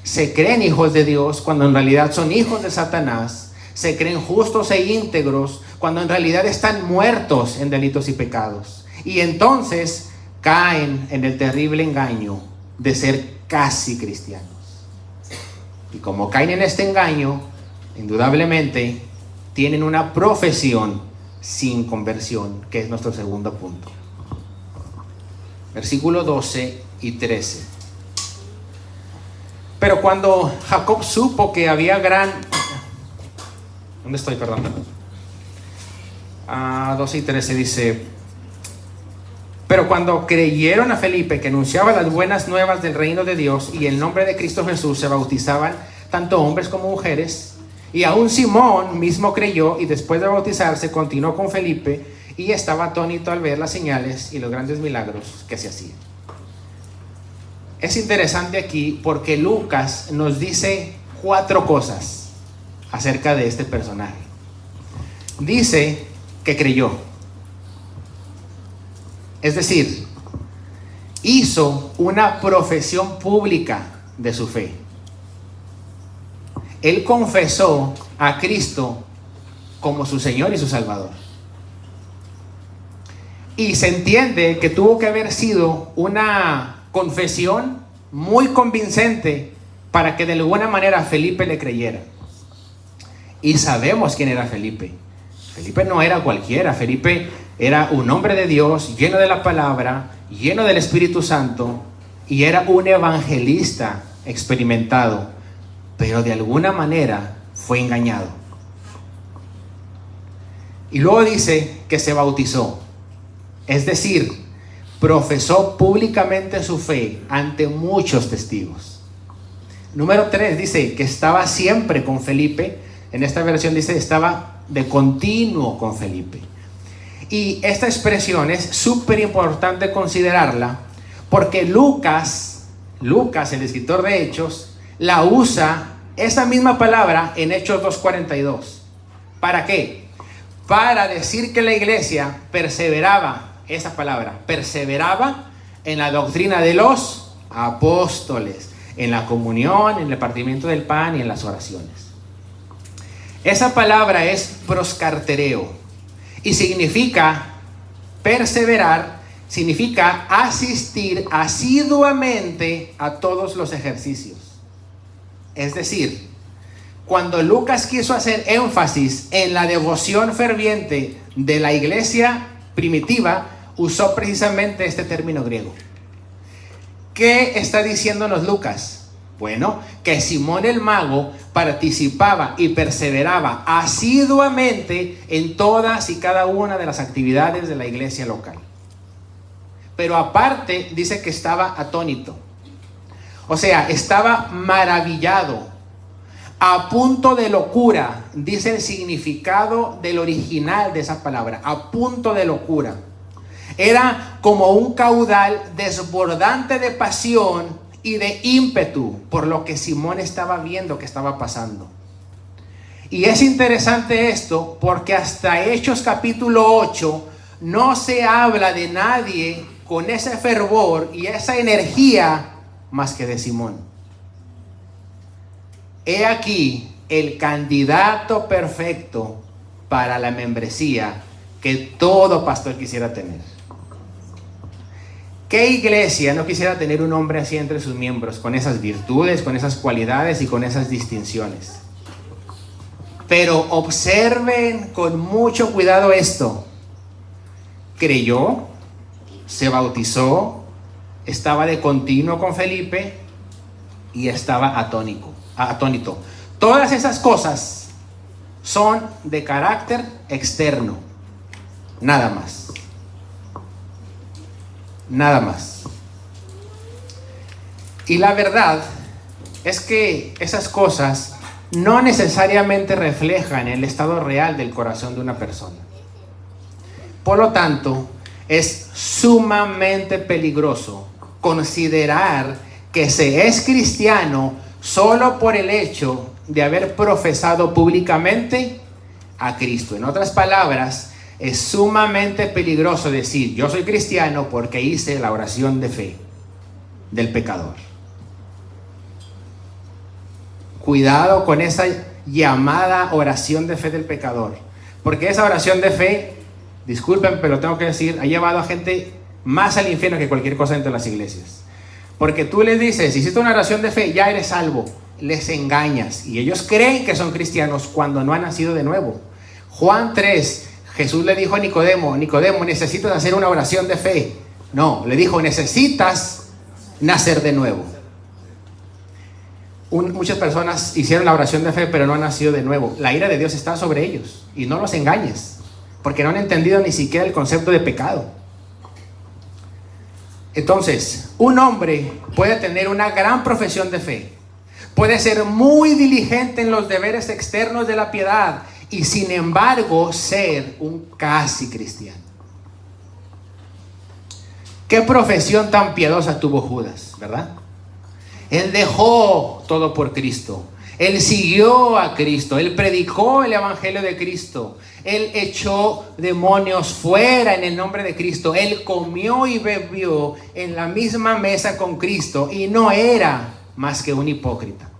A: Se creen hijos de Dios cuando en realidad son hijos de Satanás. Se creen justos e íntegros cuando en realidad están muertos en delitos y pecados. Y entonces caen en el terrible engaño de ser casi cristianos. Y como caen en este engaño, indudablemente tienen una profesión sin conversión, que es nuestro segundo punto. versículo 12 y 13. Pero cuando Jacob supo que había gran... ¿Dónde estoy? Perdón. 12 y 13 dice: pero cuando creyeron a Felipe, que anunciaba las buenas nuevas del reino de Dios, y el nombre de Cristo Jesús, se bautizaban tanto hombres como mujeres. Y aún Simón mismo creyó, y después de bautizarse continuó con Felipe, y estaba atónito al ver las señales y los grandes milagros que se hacían. Es interesante aquí porque Lucas nos dice 4 cosas acerca de este personaje. Dice que creyó. Es decir, hizo una profesión pública de su fe. Él confesó a Cristo como su Señor y su Salvador. Y se entiende que tuvo que haber sido una confesión muy convincente para que de alguna manera Felipe le creyera. Y sabemos quién era Felipe. Felipe no era cualquiera. Felipe era un hombre de Dios, lleno de la palabra, lleno del Espíritu Santo, y era un evangelista experimentado, pero de alguna manera fue engañado. Y luego dice que se bautizó, es decir, profesó públicamente su fe ante muchos testigos. Número 3 dice que estaba siempre con Felipe. En esta versión dice estaba de continuo con Felipe. Y esta expresión es súper importante considerarla porque Lucas, el escritor de Hechos, la usa esa misma palabra en Hechos 2:42. ¿Para qué? Para decir que la iglesia perseveraba, esa palabra, perseveraba en la doctrina de los apóstoles, en la comunión, en el partimiento del pan y en las oraciones. Esa palabra es proscartereo y significa perseverar, significa asistir asiduamente a todos los ejercicios. Es decir, cuando Lucas quiso hacer énfasis en la devoción ferviente de la iglesia primitiva, usó precisamente este término griego. ¿Qué está diciéndonos Lucas? Bueno, que Simón el mago participaba y perseveraba asiduamente en todas y cada una de las actividades de la iglesia local. Pero aparte dice que estaba atónito. O sea, estaba maravillado, a punto de locura, dice el significado del original de esa palabra, a punto de locura. Era como un caudal desbordante de pasión y de ímpetu por lo que Simón estaba viendo que estaba pasando. Y es interesante esto porque hasta Hechos capítulo 8 no se habla de nadie con ese fervor y esa energía más que de Simón. He aquí el candidato perfecto para la membresía que todo pastor quisiera tener. ¿Qué iglesia no quisiera tener un hombre así entre sus miembros, con esas virtudes, con esas cualidades y con esas distinciones? Pero observen con mucho cuidado esto. Creyó, se bautizó, estaba de continuo con Felipe y estaba atónito. Todas esas cosas son de carácter externo, nada más. Nada más. Y la verdad es que esas cosas no necesariamente reflejan el estado real del corazón de una persona. Por lo tanto, es sumamente peligroso considerar que se es cristiano solo por el hecho de haber profesado públicamente a Cristo. En otras palabras, es sumamente peligroso decir yo soy cristiano porque hice la oración de fe del pecador. Cuidado con esa llamada oración de fe del pecador, porque esa oración de fe, disculpen pero tengo que decir, ha llevado a gente más al infierno que cualquier cosa dentro de las iglesias. Porque tú les dices, si hiciste una oración de fe ya eres salvo, les engañas y ellos creen que son cristianos cuando no han nacido de nuevo. Juan 3, Jesús le dijo a Nicodemo, necesitas hacer una oración de fe No, le dijo, necesitas nacer de nuevo. Muchas personas hicieron la oración de fe, pero no han nacido de nuevo. La ira de Dios está sobre ellos, y no los engañes, porque no han entendido ni siquiera el concepto de pecado. Entonces, un hombre puede tener una gran profesión de fe, puede ser muy diligente en los deberes externos de la piedad y sin embargo ser un casi cristiano. Qué profesión tan piadosa tuvo Judas, ¿verdad? Él dejó todo por Cristo. Él siguió a Cristo. Él predicó el evangelio de Cristo. Él echó demonios fuera en el nombre de Cristo. Él comió y bebió en la misma mesa con Cristo y no era más que un hipócrita.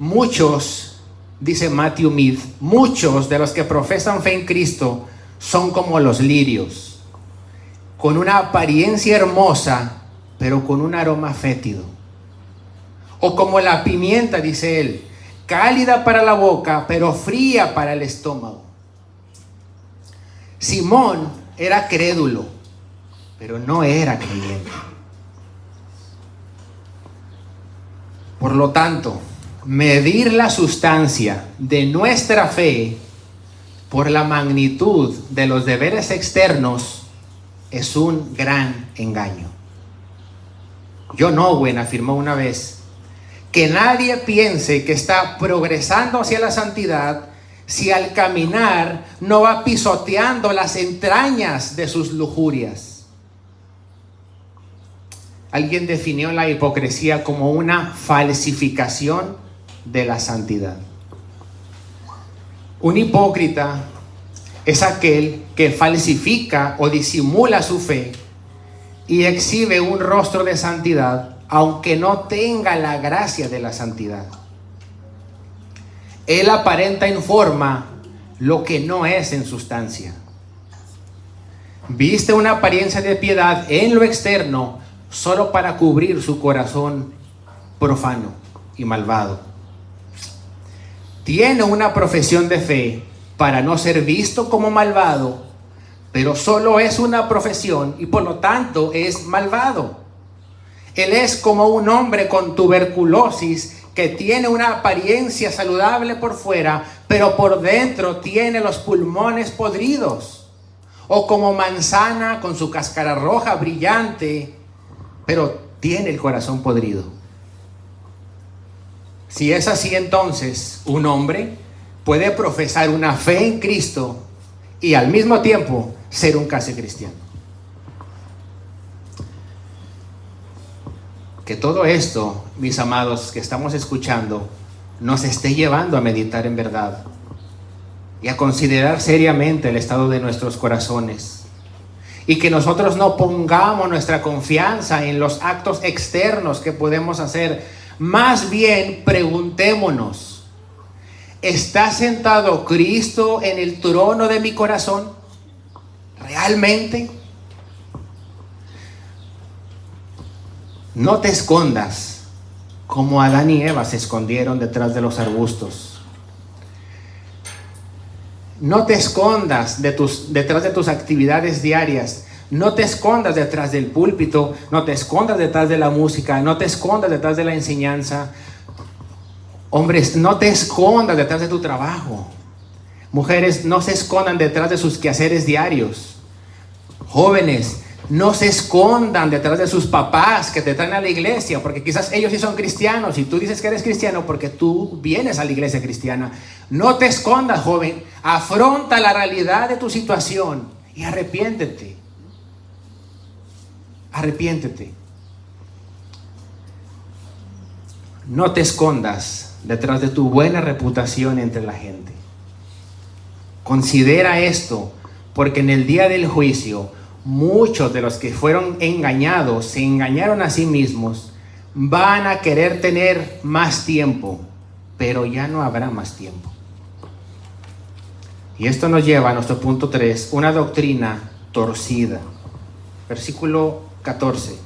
A: Muchos, dice Matthew Mead, muchos de los que profesan fe en Cristo son como los lirios, con una apariencia hermosa, pero con un aroma fétido. O como la pimienta, dice él, cálida para la boca, pero fría para el estómago. Simón era crédulo, pero no era creyente. Por lo tanto, medir la sustancia de nuestra fe por la magnitud de los deberes externos es un gran engaño. John Owen afirmó una vez que nadie piense que está progresando hacia la santidad si al caminar no va pisoteando las entrañas de sus lujurias. Alguien definió la hipocresía como una falsificación de la santidad. Un hipócrita es aquel que falsifica o disimula su fe y exhibe un rostro de santidad, aunque no tenga la gracia de la santidad. Él aparenta en forma lo que no es en sustancia. Viste una apariencia de piedad en lo externo solo para cubrir su corazón profano y malvado. Tiene una profesión de fe para no ser visto como malvado, pero solo es una profesión y por lo tanto es malvado. Él es como un hombre con tuberculosis que tiene una apariencia saludable por fuera, pero por dentro tiene los pulmones podridos. O como manzana con su cáscara roja brillante, pero tiene el corazón podrido. Si es así, entonces un hombre puede profesar una fe en Cristo y al mismo tiempo ser un casi cristiano. Que todo esto, mis amados, que estamos escuchando, nos esté llevando a meditar en verdad y a considerar seriamente el estado de nuestros corazones. Y que nosotros no pongamos nuestra confianza en los actos externos que podemos hacer. Más bien preguntémonos, ¿está sentado Cristo en el trono de mi corazón? ¿Realmente? No te escondas como Adán y Eva se escondieron detrás de los arbustos. No te escondas detrás de tus actividades diarias. No te escondas detrás del púlpito, no te escondas detrás de la música, no te escondas detrás de la enseñanza. Hombres, no te escondas detrás de tu trabajo. Mujeres, no se escondan detrás de sus quehaceres diarios. Jóvenes, no se escondan detrás de sus papás que te traen a la iglesia, porque quizás ellos sí son cristianos y tú dices que eres cristiano porque tú vienes a la iglesia cristiana. No te escondas, joven. Afronta la realidad de tu situación y arrepiéntete. Arrepiéntete. No te escondas detrás de tu buena reputación entre la gente. Considera esto, porque en el día del juicio, muchos de los que fueron engañados, se engañaron a sí mismos, van a querer tener más tiempo, pero ya no habrá más tiempo. Y esto nos lleva a nuestro punto 3, una doctrina torcida. Versículo 14.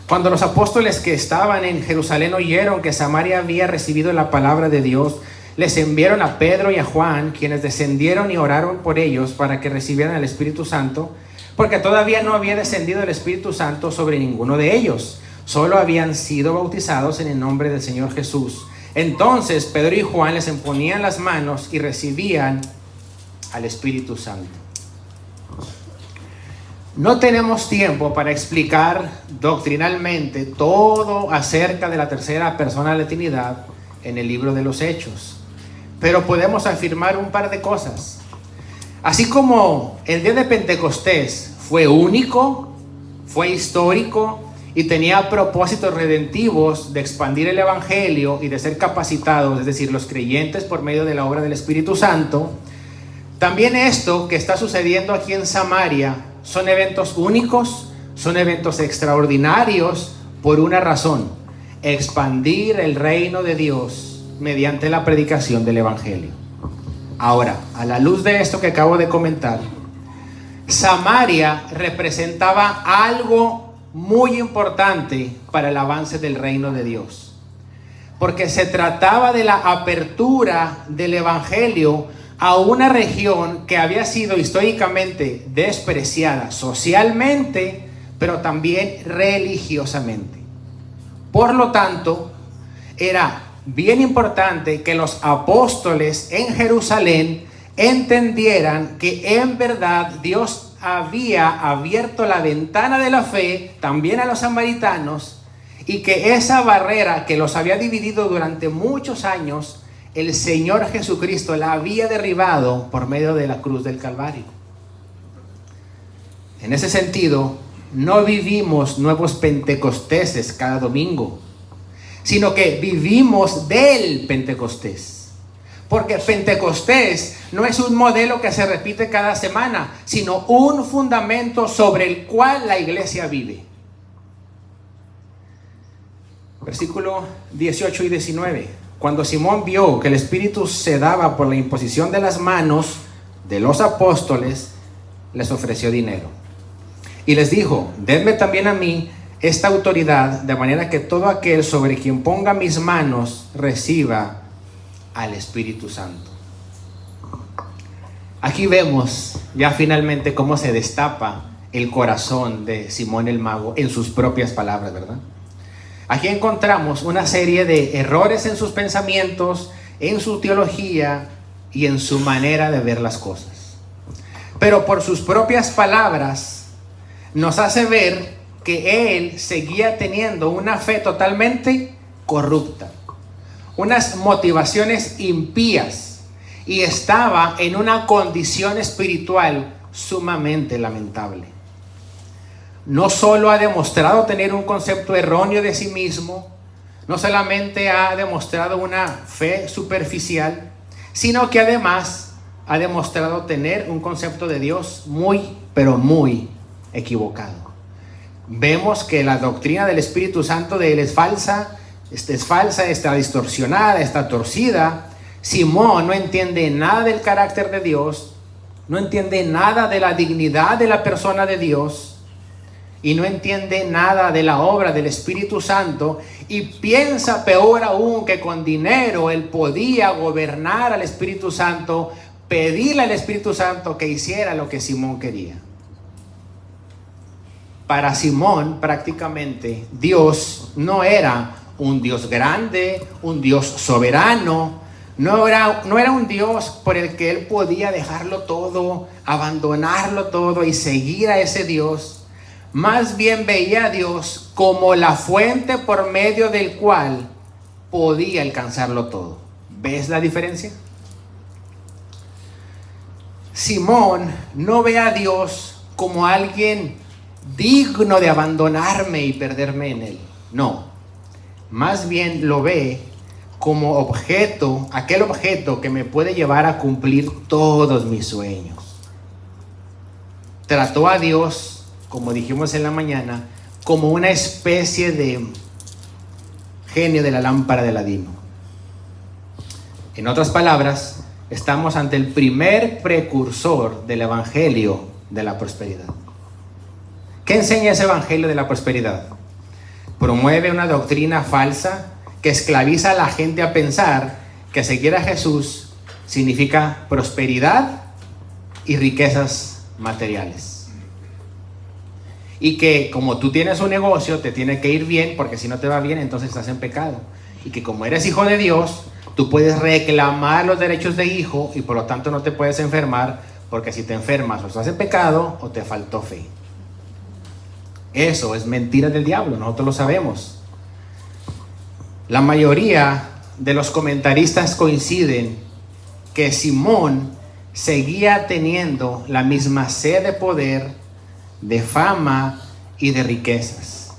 A: Cuando los apóstoles que estaban en Jerusalén oyeron que Samaria había recibido la palabra de Dios, les enviaron a Pedro y a Juan, quienes descendieron y oraron por ellos para que recibieran el Espíritu Santo, porque todavía no había descendido el Espíritu Santo sobre ninguno de ellos. Solo habían sido bautizados en el nombre del Señor Jesús. Entonces Pedro y Juan les imponían las manos y recibían al Espíritu Santo. No tenemos tiempo para explicar doctrinalmente todo acerca de la tercera persona de la Trinidad en el libro de los Hechos, pero podemos afirmar un par de cosas. Así como el día de Pentecostés fue único, fue histórico y tenía propósitos redentivos de expandir el Evangelio y de ser capacitados, es decir, los creyentes por medio de la obra del Espíritu Santo, también esto que está sucediendo aquí en Samaria son eventos únicos, son eventos extraordinarios por una razón: expandir el reino de Dios mediante la predicación del Evangelio. Ahora, a la luz de esto que acabo de comentar, Samaria representaba algo muy importante para el avance del reino de Dios, porque se trataba de la apertura del Evangelio a una región que había sido históricamente despreciada socialmente, pero también religiosamente. Por lo tanto, era bien importante que los apóstoles en Jerusalén entendieran que en verdad Dios había abierto la ventana de la fe también a los samaritanos, y que esa barrera que los había dividido durante muchos años, el Señor Jesucristo la había derribado por medio de la cruz del Calvario. En ese sentido, no vivimos nuevos Pentecosteses cada domingo, sino que vivimos del Pentecostés. Porque Pentecostés no es un modelo que se repite cada semana, sino un fundamento sobre el cual la iglesia vive. Versículo 18 y 19. Cuando Simón vio que el Espíritu se daba por la imposición de las manos de los apóstoles, les ofreció dinero. Y les dijo: denme también a mí esta autoridad, de manera que todo aquel sobre quien ponga mis manos reciba al Espíritu Santo. Aquí vemos ya finalmente cómo se destapa el corazón de Simón el Mago en sus propias palabras, ¿verdad? Aquí encontramos una serie de errores en sus pensamientos, en su teología y en su manera de ver las cosas. Pero por sus propias palabras nos hace ver que él seguía teniendo una fe totalmente corrupta, unas motivaciones impías, y estaba en una condición espiritual sumamente lamentable. No solo ha demostrado tener un concepto erróneo de sí mismo, no solamente ha demostrado una fe superficial, sino que además ha demostrado tener un concepto de Dios muy, pero muy equivocado. Vemos que la doctrina del Espíritu Santo de él es falsa, está distorsionada, está torcida. Simón no entiende nada del carácter de Dios, no entiende nada de la dignidad de la persona de Dios, y no entiende nada de la obra del Espíritu Santo, y piensa peor aún que con dinero él podía gobernar al Espíritu Santo, pedirle al Espíritu Santo que hiciera lo que Simón quería. Para Simón, prácticamente, Dios no era un Dios grande, un Dios soberano, no era un Dios por el que él podía dejarlo todo, abandonarlo todo y seguir a ese Dios. Más bien veía a Dios como la fuente por medio del cual podía alcanzarlo todo. ¿Ves la diferencia? Simón no ve a Dios como alguien digno de abandonarme y perderme en él. No, más bien lo ve como objeto, aquel objeto que me puede llevar a cumplir todos mis sueños. Trató a Dios, como dijimos en la mañana, como una especie de genio de la lámpara de Aladino. En otras palabras, estamos ante el primer precursor del evangelio de la prosperidad. ¿Qué enseña ese evangelio de la prosperidad? Promueve una doctrina falsa que esclaviza a la gente a pensar que seguir a Jesús significa prosperidad y riquezas materiales. Y que como tú tienes un negocio, te tiene que ir bien, porque si no te va bien, entonces estás en pecado. Y que como eres hijo de Dios, tú puedes reclamar los derechos de hijo y por lo tanto no te puedes enfermar, porque si te enfermas o estás en pecado o te faltó fe. Eso es mentira del diablo, nosotros lo sabemos. La mayoría de los comentaristas coinciden que Simón seguía teniendo la misma sed de poder, de fama y de riquezas.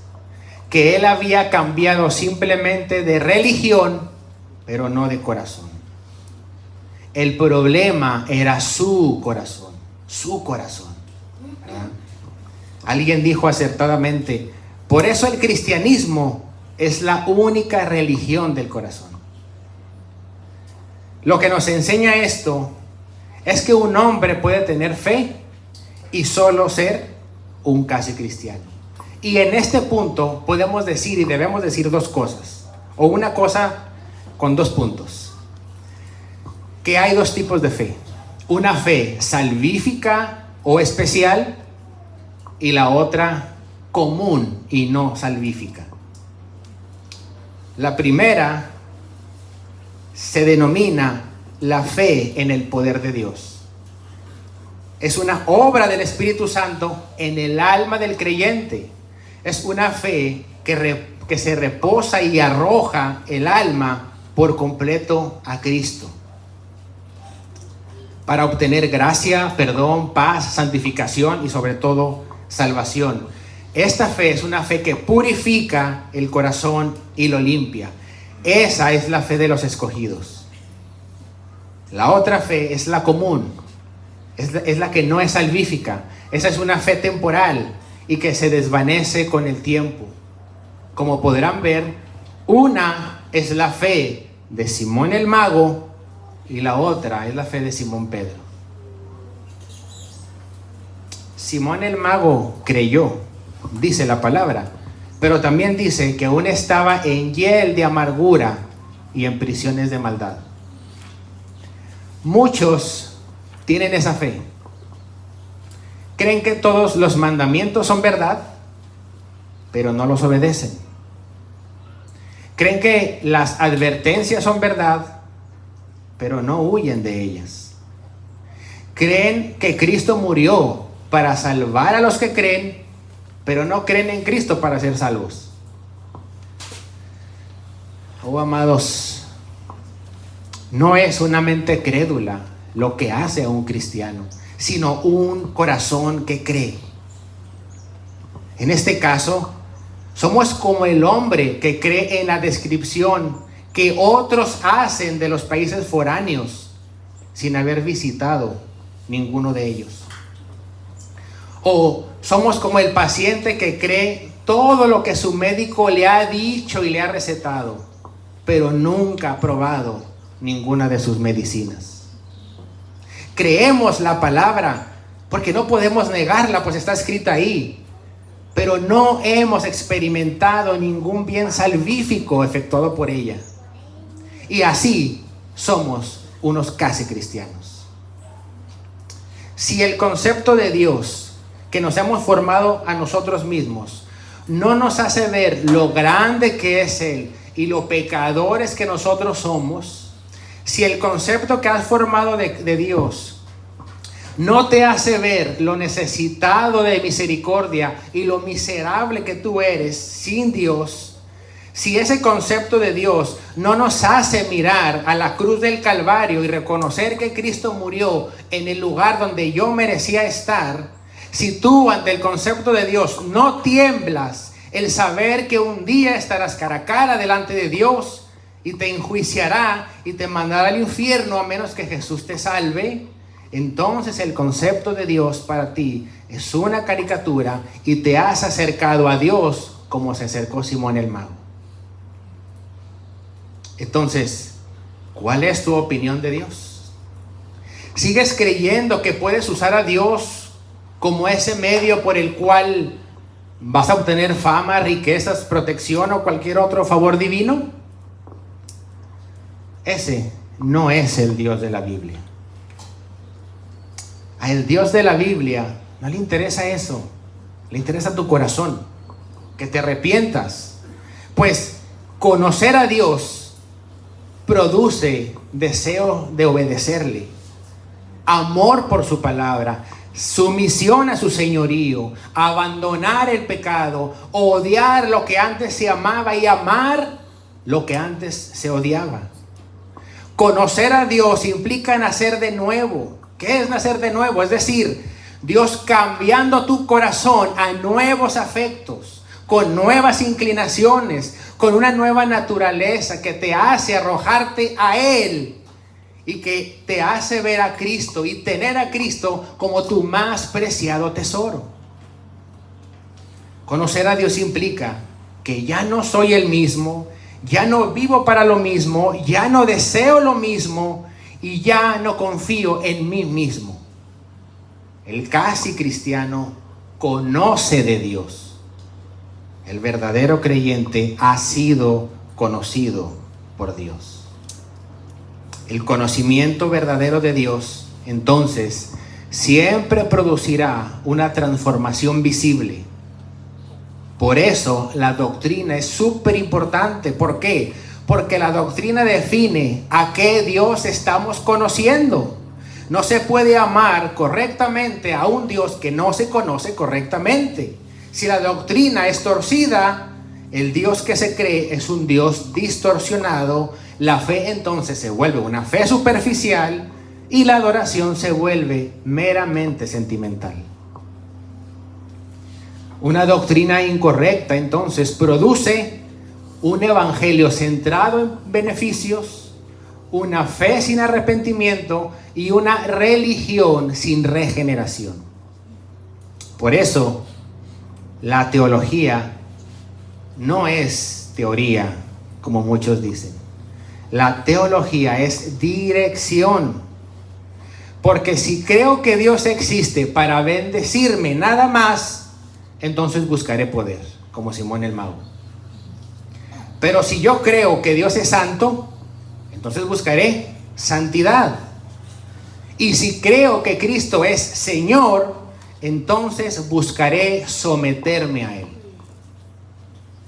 A: Que él había cambiado simplemente de religión, pero no de corazón. El problema era su corazón, ¿verdad? Alguien dijo acertadamente, por eso el cristianismo es la única religión del corazón. Lo que nos enseña esto es que un hombre puede tener fe y solo ser un casi cristiano. Y en este punto podemos decir y debemos decir dos cosas, o una cosa con dos puntos. Que hay dos tipos de fe: una fe salvífica o especial y la otra común y no salvífica. La primera se denomina la fe en el poder de Dios. Es una obra del Espíritu Santo en el alma del creyente. Es una fe que se reposa y arroja el alma por completo a Cristo, para obtener gracia, perdón, paz, santificación y sobre todo salvación. Esta fe es una fe que purifica el corazón y lo limpia. Esa es la fe de los escogidos. La otra fe es la común, es la que no es salvífica. Esa es una fe temporal y que se desvanece con el tiempo. Como podrán ver, una es la fe de Simón el mago y la otra es la fe de Simón Pedro. Simón el mago creyó, dice la palabra, pero también dice que aún estaba en hiel de amargura y en prisiones de maldad. Muchos tienen esa fe. Creen que todos los mandamientos son verdad, pero no los obedecen. Creen que las advertencias son verdad, pero no huyen de ellas. Creen que Cristo murió para salvar a los que creen, pero no creen en Cristo para ser salvos. Oh, amados, no es una mente crédula lo que hace a un cristiano, sino un corazón que cree. En este caso, somos como el hombre que cree en la descripción que otros hacen de los países foráneos sin haber visitado ninguno de ellos. O somos como el paciente que cree todo lo que su médico le ha dicho y le ha recetado, pero nunca ha probado ninguna de sus medicinas. Creemos la palabra porque no podemos negarla, pues está escrita ahí, pero no hemos experimentado ningún bien salvífico efectuado por ella. Y así somos unos casi cristianos. Si el concepto de Dios que nos hemos formado a nosotros mismos no nos hace ver lo grande que es Él y lo pecadores que nosotros somos, si el concepto que has formado de Dios no te hace ver lo necesitado de misericordia y lo miserable que tú eres sin Dios, si ese concepto de Dios no nos hace mirar a la cruz del Calvario y reconocer que Cristo murió en el lugar donde yo merecía estar, si tú ante el concepto de Dios no tiemblas el saber que un día estarás cara a cara delante de Dios y te enjuiciará y te mandará al infierno a menos que Jesús te salve, entonces el concepto de Dios para ti es una caricatura y te has acercado a Dios como se acercó Simón el mago. Entonces, ¿cuál es tu opinión de Dios? ¿Sigues creyendo que puedes usar a Dios como ese medio por el cual vas a obtener fama, riquezas, protección o cualquier otro favor divino? Ese no es el Dios de la Biblia. A el Dios de la Biblia no le interesa eso. Le interesa tu corazón, que te arrepientas. Pues conocer a Dios produce deseo de obedecerle, amor por su palabra, sumisión a su señorío, abandonar el pecado, odiar lo que antes se amaba y amar lo que antes se odiaba. Conocer a Dios implica nacer de nuevo. ¿Qué es nacer de nuevo? Es decir, Dios cambiando tu corazón a nuevos afectos, con nuevas inclinaciones, con una nueva naturaleza que te hace arrojarte a Él y que te hace ver a Cristo y tener a Cristo como tu más preciado tesoro. Conocer a Dios implica que ya no soy el mismo, ya no vivo para lo mismo, ya no deseo lo mismo y ya no confío en mí mismo. El casi cristiano conoce de Dios. El verdadero creyente ha sido conocido por Dios. El conocimiento verdadero de Dios, entonces, siempre producirá una transformación visible. Por eso la doctrina es súper importante. ¿Por qué? Porque la doctrina define a qué Dios estamos conociendo. No se puede amar correctamente a un Dios que no se conoce correctamente. Si la doctrina es torcida, el Dios que se cree es un Dios distorsionado. La fe entonces se vuelve una fe superficial y la adoración se vuelve meramente sentimental. Una doctrina incorrecta entonces produce un evangelio centrado en beneficios, una fe sin arrepentimiento y una religión sin regeneración. Por eso, la teología no es teoría, como muchos dicen. La teología es dirección. Porque si creo que Dios existe para bendecirme nada más, entonces buscaré poder, como Simón el Mago. Pero si yo creo que Dios es santo, entonces buscaré santidad. Y si creo que Cristo es Señor, entonces buscaré someterme a Él.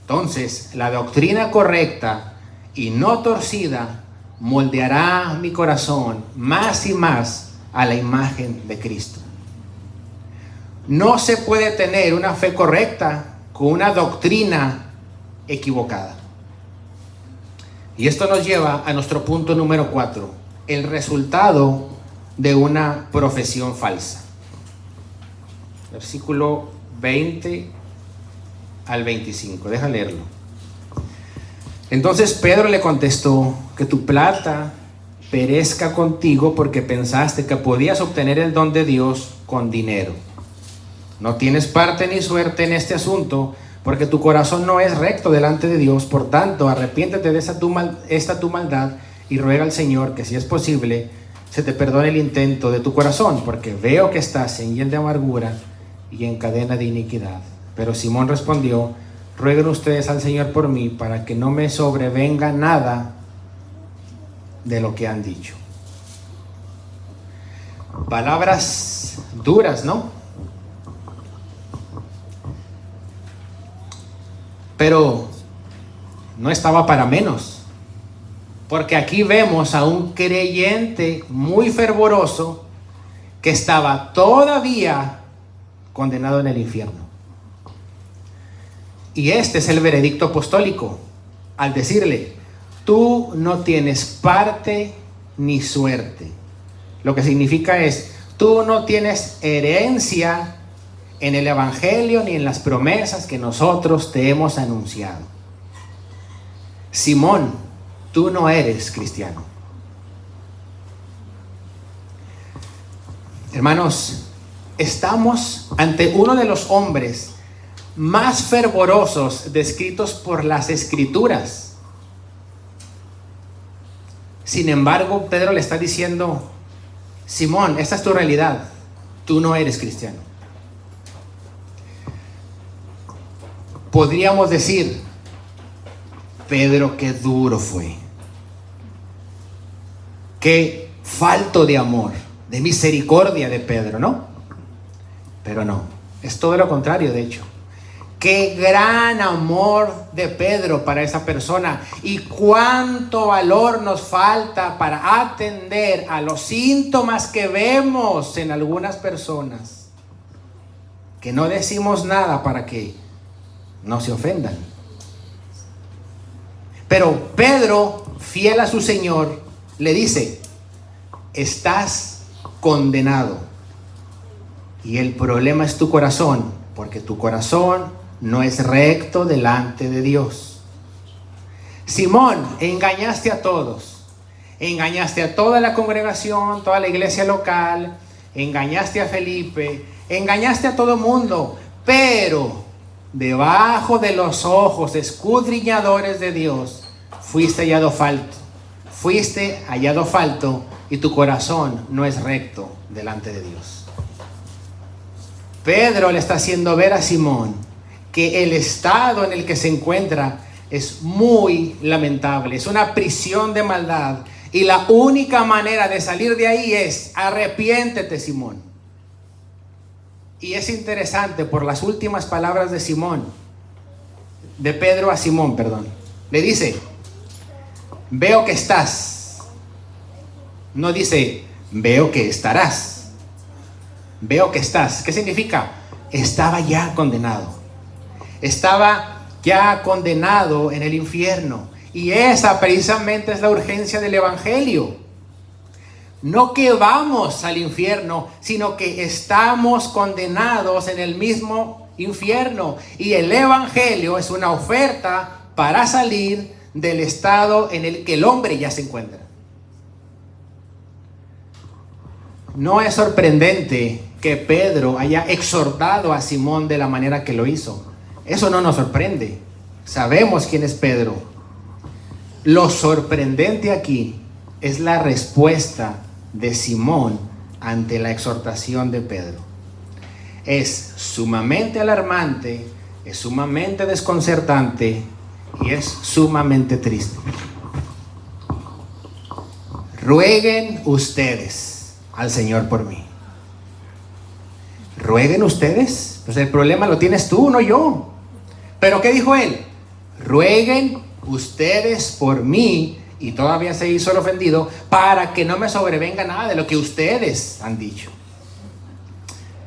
A: Entonces, la doctrina correcta y no torcida moldeará mi corazón más y más a la imagen de Cristo. No se puede tener una fe correcta con una doctrina equivocada. Y esto nos lleva a nuestro punto número 4, el resultado de una profesión falsa. Versículo 20 al 25, deja leerlo. Entonces Pedro le contestó: que tu plata perezca contigo porque pensaste que podías obtener el don de Dios con dinero. No tienes parte ni suerte en este asunto, porque tu corazón no es recto delante de Dios. Por tanto, arrepiéntete de esta tu maldad y ruega al Señor que, si es posible, se te perdone el intento de tu corazón, porque veo que estás en hiel de amargura y en cadena de iniquidad. Pero Simón respondió: rueguen ustedes al Señor por mí, para que no me sobrevenga nada de lo que han dicho. Palabras duras, ¿no? Pero no estaba para menos, porque aquí vemos a un creyente muy fervoroso que estaba todavía condenado en el infierno. Y este es el veredicto apostólico, al decirle: tú no tienes parte ni suerte. Lo que significa es: tú no tienes herencia en el evangelio ni en las promesas que nosotros te hemos anunciado. Simón, tú no eres cristiano. Hermanos, estamos ante uno de los hombres más fervorosos descritos por las Escrituras. Sin embargo, Pedro le está diciendo: Simón, esta es tu realidad, tú no eres cristiano. Podríamos decir: Pedro, qué duro fue. Qué falto de amor, de misericordia de Pedro, ¿no? Pero no, es todo lo contrario, de hecho. Qué gran amor de Pedro para esa persona, y cuánto valor nos falta para atender a los síntomas que vemos en algunas personas, que no decimos nada para que no se ofendan. Pero Pedro, fiel a su Señor, le dice: estás condenado. Y el problema es tu corazón, porque tu corazón no es recto delante de Dios. Simón, engañaste a todos. Engañaste a toda la congregación, toda la iglesia local. Engañaste a Felipe. Engañaste a todo mundo. Pero debajo de los ojos escudriñadores de Dios, fuiste hallado falto. Fuiste hallado falto, y tu corazón no es recto delante de Dios. Pedro le está haciendo ver a Simón que el estado en el que se encuentra es muy lamentable, es una prisión de maldad, y la única manera de salir de ahí es: arrepiéntete, Simón. Y es interesante, por las últimas palabras de Pedro a Simón, le dice: veo que estás. No dice: veo que estarás. Veo que estás. ¿Qué significa? Estaba ya condenado. Estaba ya condenado en el infierno. Y esa precisamente es la urgencia del Evangelio. No que vamos al infierno, sino que estamos condenados en el mismo infierno. Y el Evangelio es una oferta para salir del estado en el que el hombre ya se encuentra. No es sorprendente que Pedro haya exhortado a Simón de la manera que lo hizo. Eso no nos sorprende. Sabemos quién es Pedro. Lo sorprendente aquí es la respuesta de Simón ante la exhortación de Pedro. Es sumamente alarmante, es sumamente desconcertante y es sumamente triste. Rueguen ustedes al Señor por mí. ¿Rueguen ustedes? Pues el problema lo tienes tú, no yo. ¿Pero qué dijo él? Rueguen ustedes por mí, y todavía se hizo el ofendido, para que no me sobrevenga nada de lo que ustedes han dicho.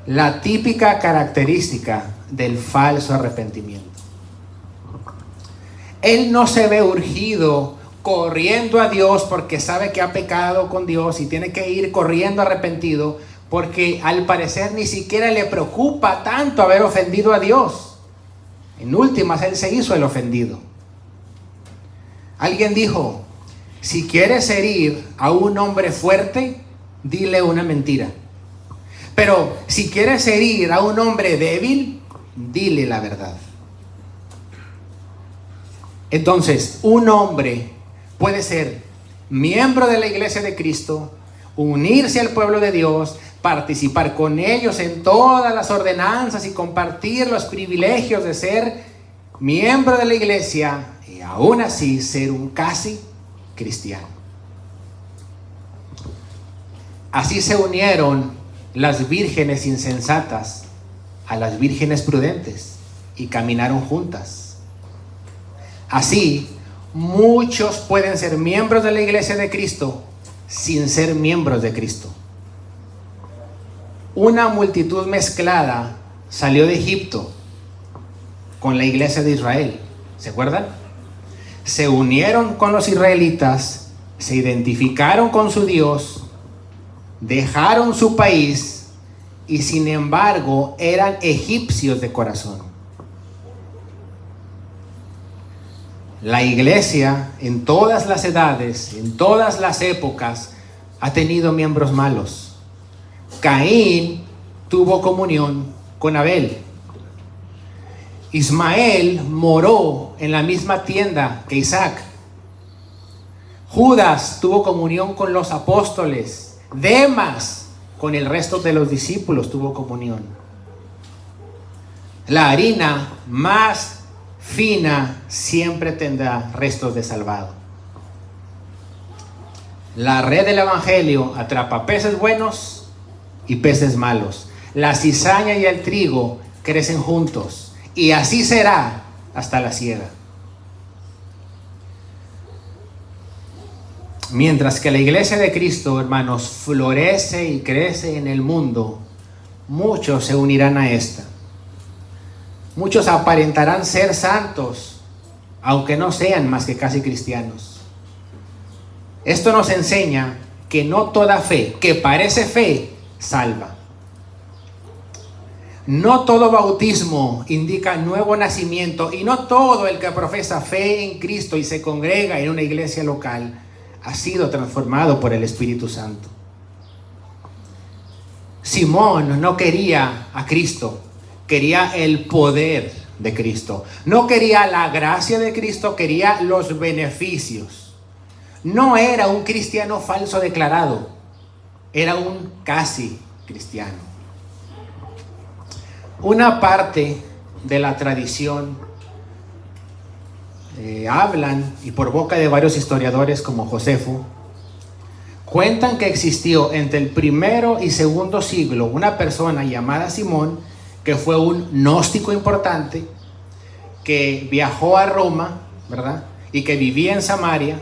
A: La típica característica del falso arrepentimiento. Él no se ve urgido corriendo a Dios porque sabe que ha pecado con Dios y tiene que ir corriendo arrepentido, porque al parecer ni siquiera le preocupa tanto haber ofendido a Dios. En últimas, él se hizo el ofendido. Alguien dijo: si quieres herir a un hombre fuerte, dile una mentira. Pero si quieres herir a un hombre débil, dile la verdad. Entonces, un hombre puede ser miembro de la iglesia de Cristo, unirse al pueblo de Dios, participar con ellos en todas las ordenanzas y compartir los privilegios de ser miembro de la iglesia, y aún así ser un casi cristiano. Así se unieron las vírgenes insensatas a las vírgenes prudentes y caminaron juntas. Así, muchos pueden ser miembros de la iglesia de Cristo sin ser miembros de Cristo. Una multitud mezclada salió de Egipto con la iglesia de Israel. ¿Se acuerdan? Se unieron con los israelitas, se identificaron con su Dios, dejaron su país y sin embargo eran egipcios de corazón. La iglesia en todas las edades, en todas las épocas, ha tenido miembros malos. Caín tuvo comunión con Abel. Ismael moró en la misma tienda que Isaac. Judas tuvo comunión con los apóstoles. Demas con el resto de los discípulos tuvo comunión. La harina más fina siempre tendrá restos de salvado. La red del evangelio atrapa peces buenos y peces malos. La cizaña y el trigo crecen juntos, y así será hasta la siega. Mientras que la iglesia de Cristo, hermanos, florece y crece en el mundo, muchos se unirán a esta. Muchos aparentarán ser santos, aunque no sean más que casi cristianos. Esto nos enseña que no toda fe que parece fe salva. No todo bautismo indica nuevo nacimiento, y no todo el que profesa fe en Cristo y se congrega en una iglesia local ha sido transformado por el Espíritu Santo. Simón no quería a Cristo, quería el poder de Cristo. No quería la gracia de Cristo, quería los beneficios. No era un cristiano falso declarado, era un casi cristiano. Una parte de la tradición hablan, y por boca de varios historiadores como Josefo, cuentan que existió entre el primero y segundo siglo una persona llamada Simón, que fue un gnóstico importante, que viajó a Roma, ¿verdad? Y que vivía en Samaria,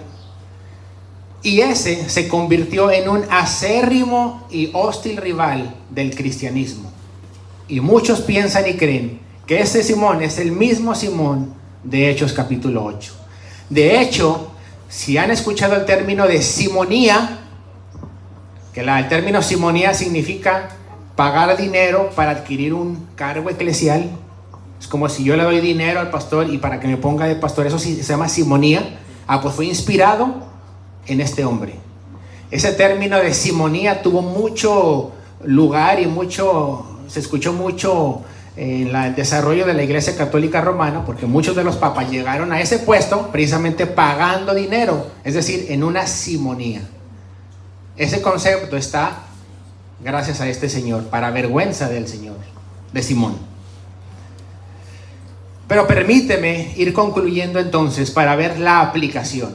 A: y ese se convirtió en un acérrimo y hostil rival del cristianismo. Y muchos piensan y creen que ese Simón es el mismo Simón de Hechos capítulo 8. De hecho, si han escuchado el término de simonía, que el término simonía significa pagar dinero para adquirir un cargo eclesial. Es como si yo le doy dinero al pastor y para que me ponga de pastor, eso se llama simonía. Pues fue inspirado en este hombre. Ese término de simonía tuvo mucho lugar y se escuchó mucho en el desarrollo de la Iglesia Católica Romana, porque muchos de los papas llegaron a ese puesto precisamente pagando dinero, es decir, en una simonía. Ese concepto está gracias a este señor, para vergüenza del Señor, de Simón. Pero permíteme ir concluyendo entonces para ver la aplicación.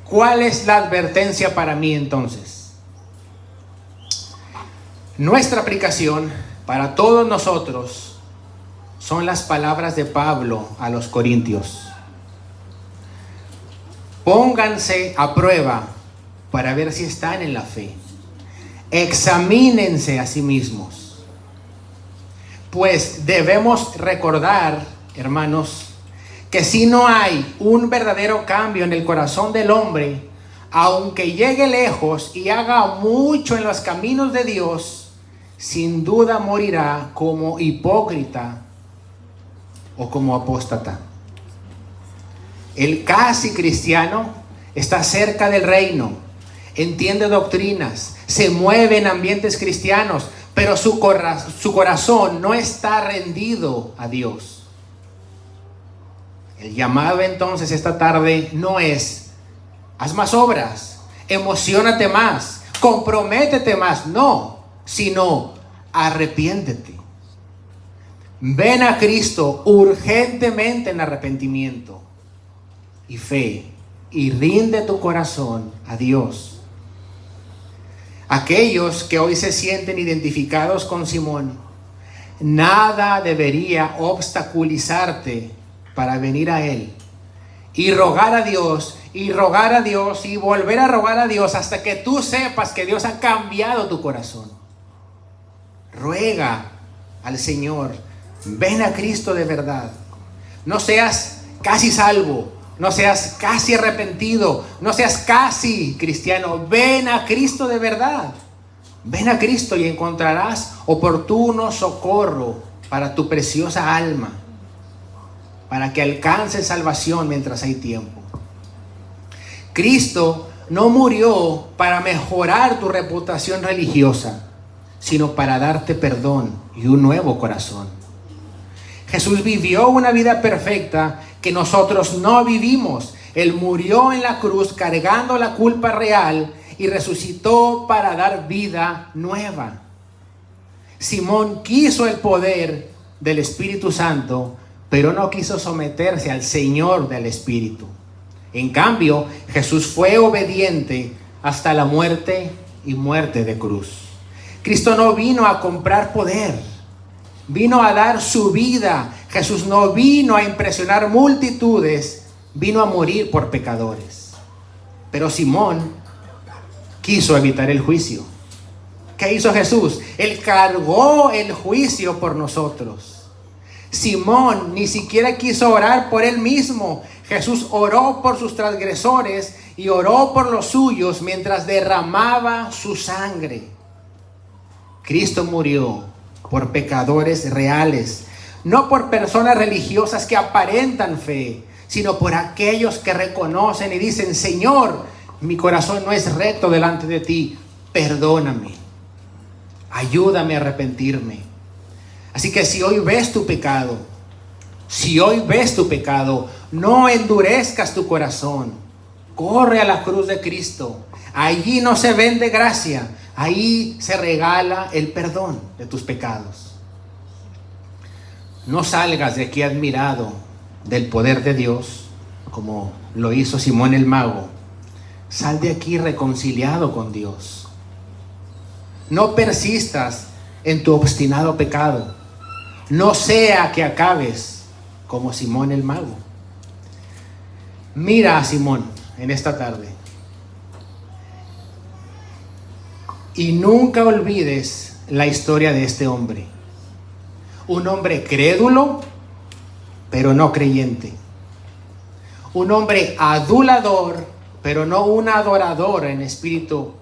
A: ¿Cuál es la advertencia para mí entonces? Nuestra aplicación para todos nosotros son las palabras de Pablo a los Corintios. Pónganse a prueba para ver si están en la fe. Examínense a sí mismos. Pues debemos recordar, hermanos, que si no hay un verdadero cambio en el corazón del hombre, aunque llegue lejos y haga mucho en los caminos de Dios, sin duda morirá como hipócrita o como apóstata. El casi cristiano está cerca del reino, entiende doctrinas, se mueve en ambientes cristianos, pero su corazón no está rendido a Dios. El llamado entonces esta tarde no es: haz más obras, emociónate más, comprométete más, no, sino arrepiéntete. Ven a Cristo urgentemente en arrepentimiento y fe, y rinde tu corazón a Dios. Aquellos que hoy se sienten identificados con Simón, nada debería obstaculizarte para venir a Él y rogar a Dios, y rogar a Dios, y volver a rogar a Dios hasta que tú sepas que Dios ha cambiado tu corazón. Ruega al Señor, ven a Cristo de verdad. No seas casi salvo, no seas casi arrepentido, no seas casi cristiano. Ven a Cristo de verdad. Ven a Cristo y encontrarás oportuno socorro para tu preciosa alma, para que alcances salvación mientras hay tiempo. Cristo no murió para mejorar tu reputación religiosa, sino para darte perdón y un nuevo corazón. Jesús vivió una vida perfecta que nosotros no vivimos. Él murió en la cruz cargando la culpa real y resucitó para dar vida nueva. Simón quiso el poder del Espíritu Santo, pero no quiso someterse al Señor del Espíritu. En cambio, Jesús fue obediente hasta la muerte y muerte de cruz. Cristo no vino a comprar poder, vino a dar su vida. Jesús no vino a impresionar multitudes, vino a morir por pecadores. Pero Simón quiso evitar el juicio. ¿Qué hizo Jesús? Él cargó el juicio por nosotros. Simón ni siquiera quiso orar por él mismo. Jesús oró por sus transgresores y oró por los suyos mientras derramaba su sangre. Cristo murió por pecadores reales, no por personas religiosas que aparentan fe, sino por aquellos que reconocen y dicen: Señor, mi corazón no es recto delante de ti, perdóname, ayúdame a arrepentirme. Así que si hoy ves tu pecado, no endurezcas tu corazón. Corre a la cruz de Cristo. Allí no se vende gracia, ahí se regala el perdón de tus pecados. No salgas de aquí admirado del poder de Dios, como lo hizo Simón el mago. Sal de aquí reconciliado con Dios. No persistas en tu obstinado pecado. No sea que acabes como Simón el mago. Mira a Simón en esta tarde y nunca olvides la historia de este hombre. Un hombre crédulo, pero no creyente. Un hombre adulador, pero no un adorador en espíritu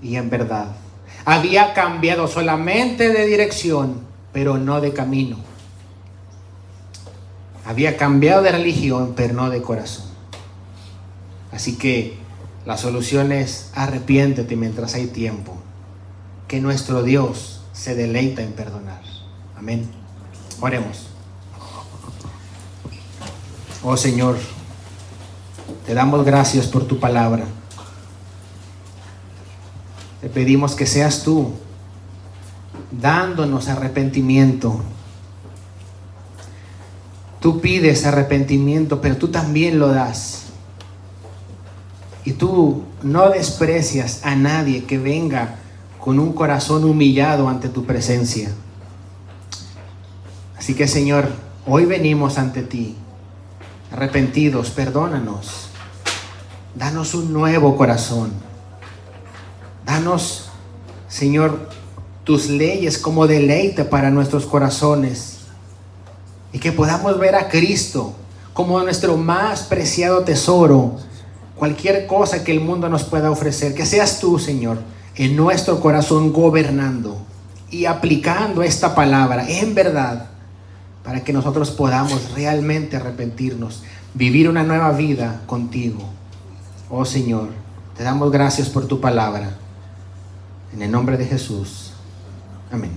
A: y en verdad. Había cambiado solamente de dirección, pero no de camino. Había cambiado de religión, pero no de corazón. Así que la solución es: arrepiéntete mientras hay tiempo, que nuestro Dios se deleita en perdonar. Amén. Oremos. Oh Señor, te damos gracias por tu palabra. Te pedimos que seas tú dándonos arrepentimiento. Tú pides arrepentimiento, pero tú también lo das. Y tú no desprecias a nadie que venga con un corazón humillado ante tu presencia. Así que, Señor, hoy venimos ante ti arrepentidos. Perdónanos. Danos un nuevo corazón. Danos, Señor, tus leyes como deleite para nuestros corazones. Y que podamos ver a Cristo como nuestro más preciado tesoro. Cualquier cosa que el mundo nos pueda ofrecer, que seas tú, Señor, en nuestro corazón gobernando y aplicando esta palabra en verdad, para que nosotros podamos realmente arrepentirnos, vivir una nueva vida contigo. Oh Señor, te damos gracias por tu palabra. En el nombre de Jesús. Amén.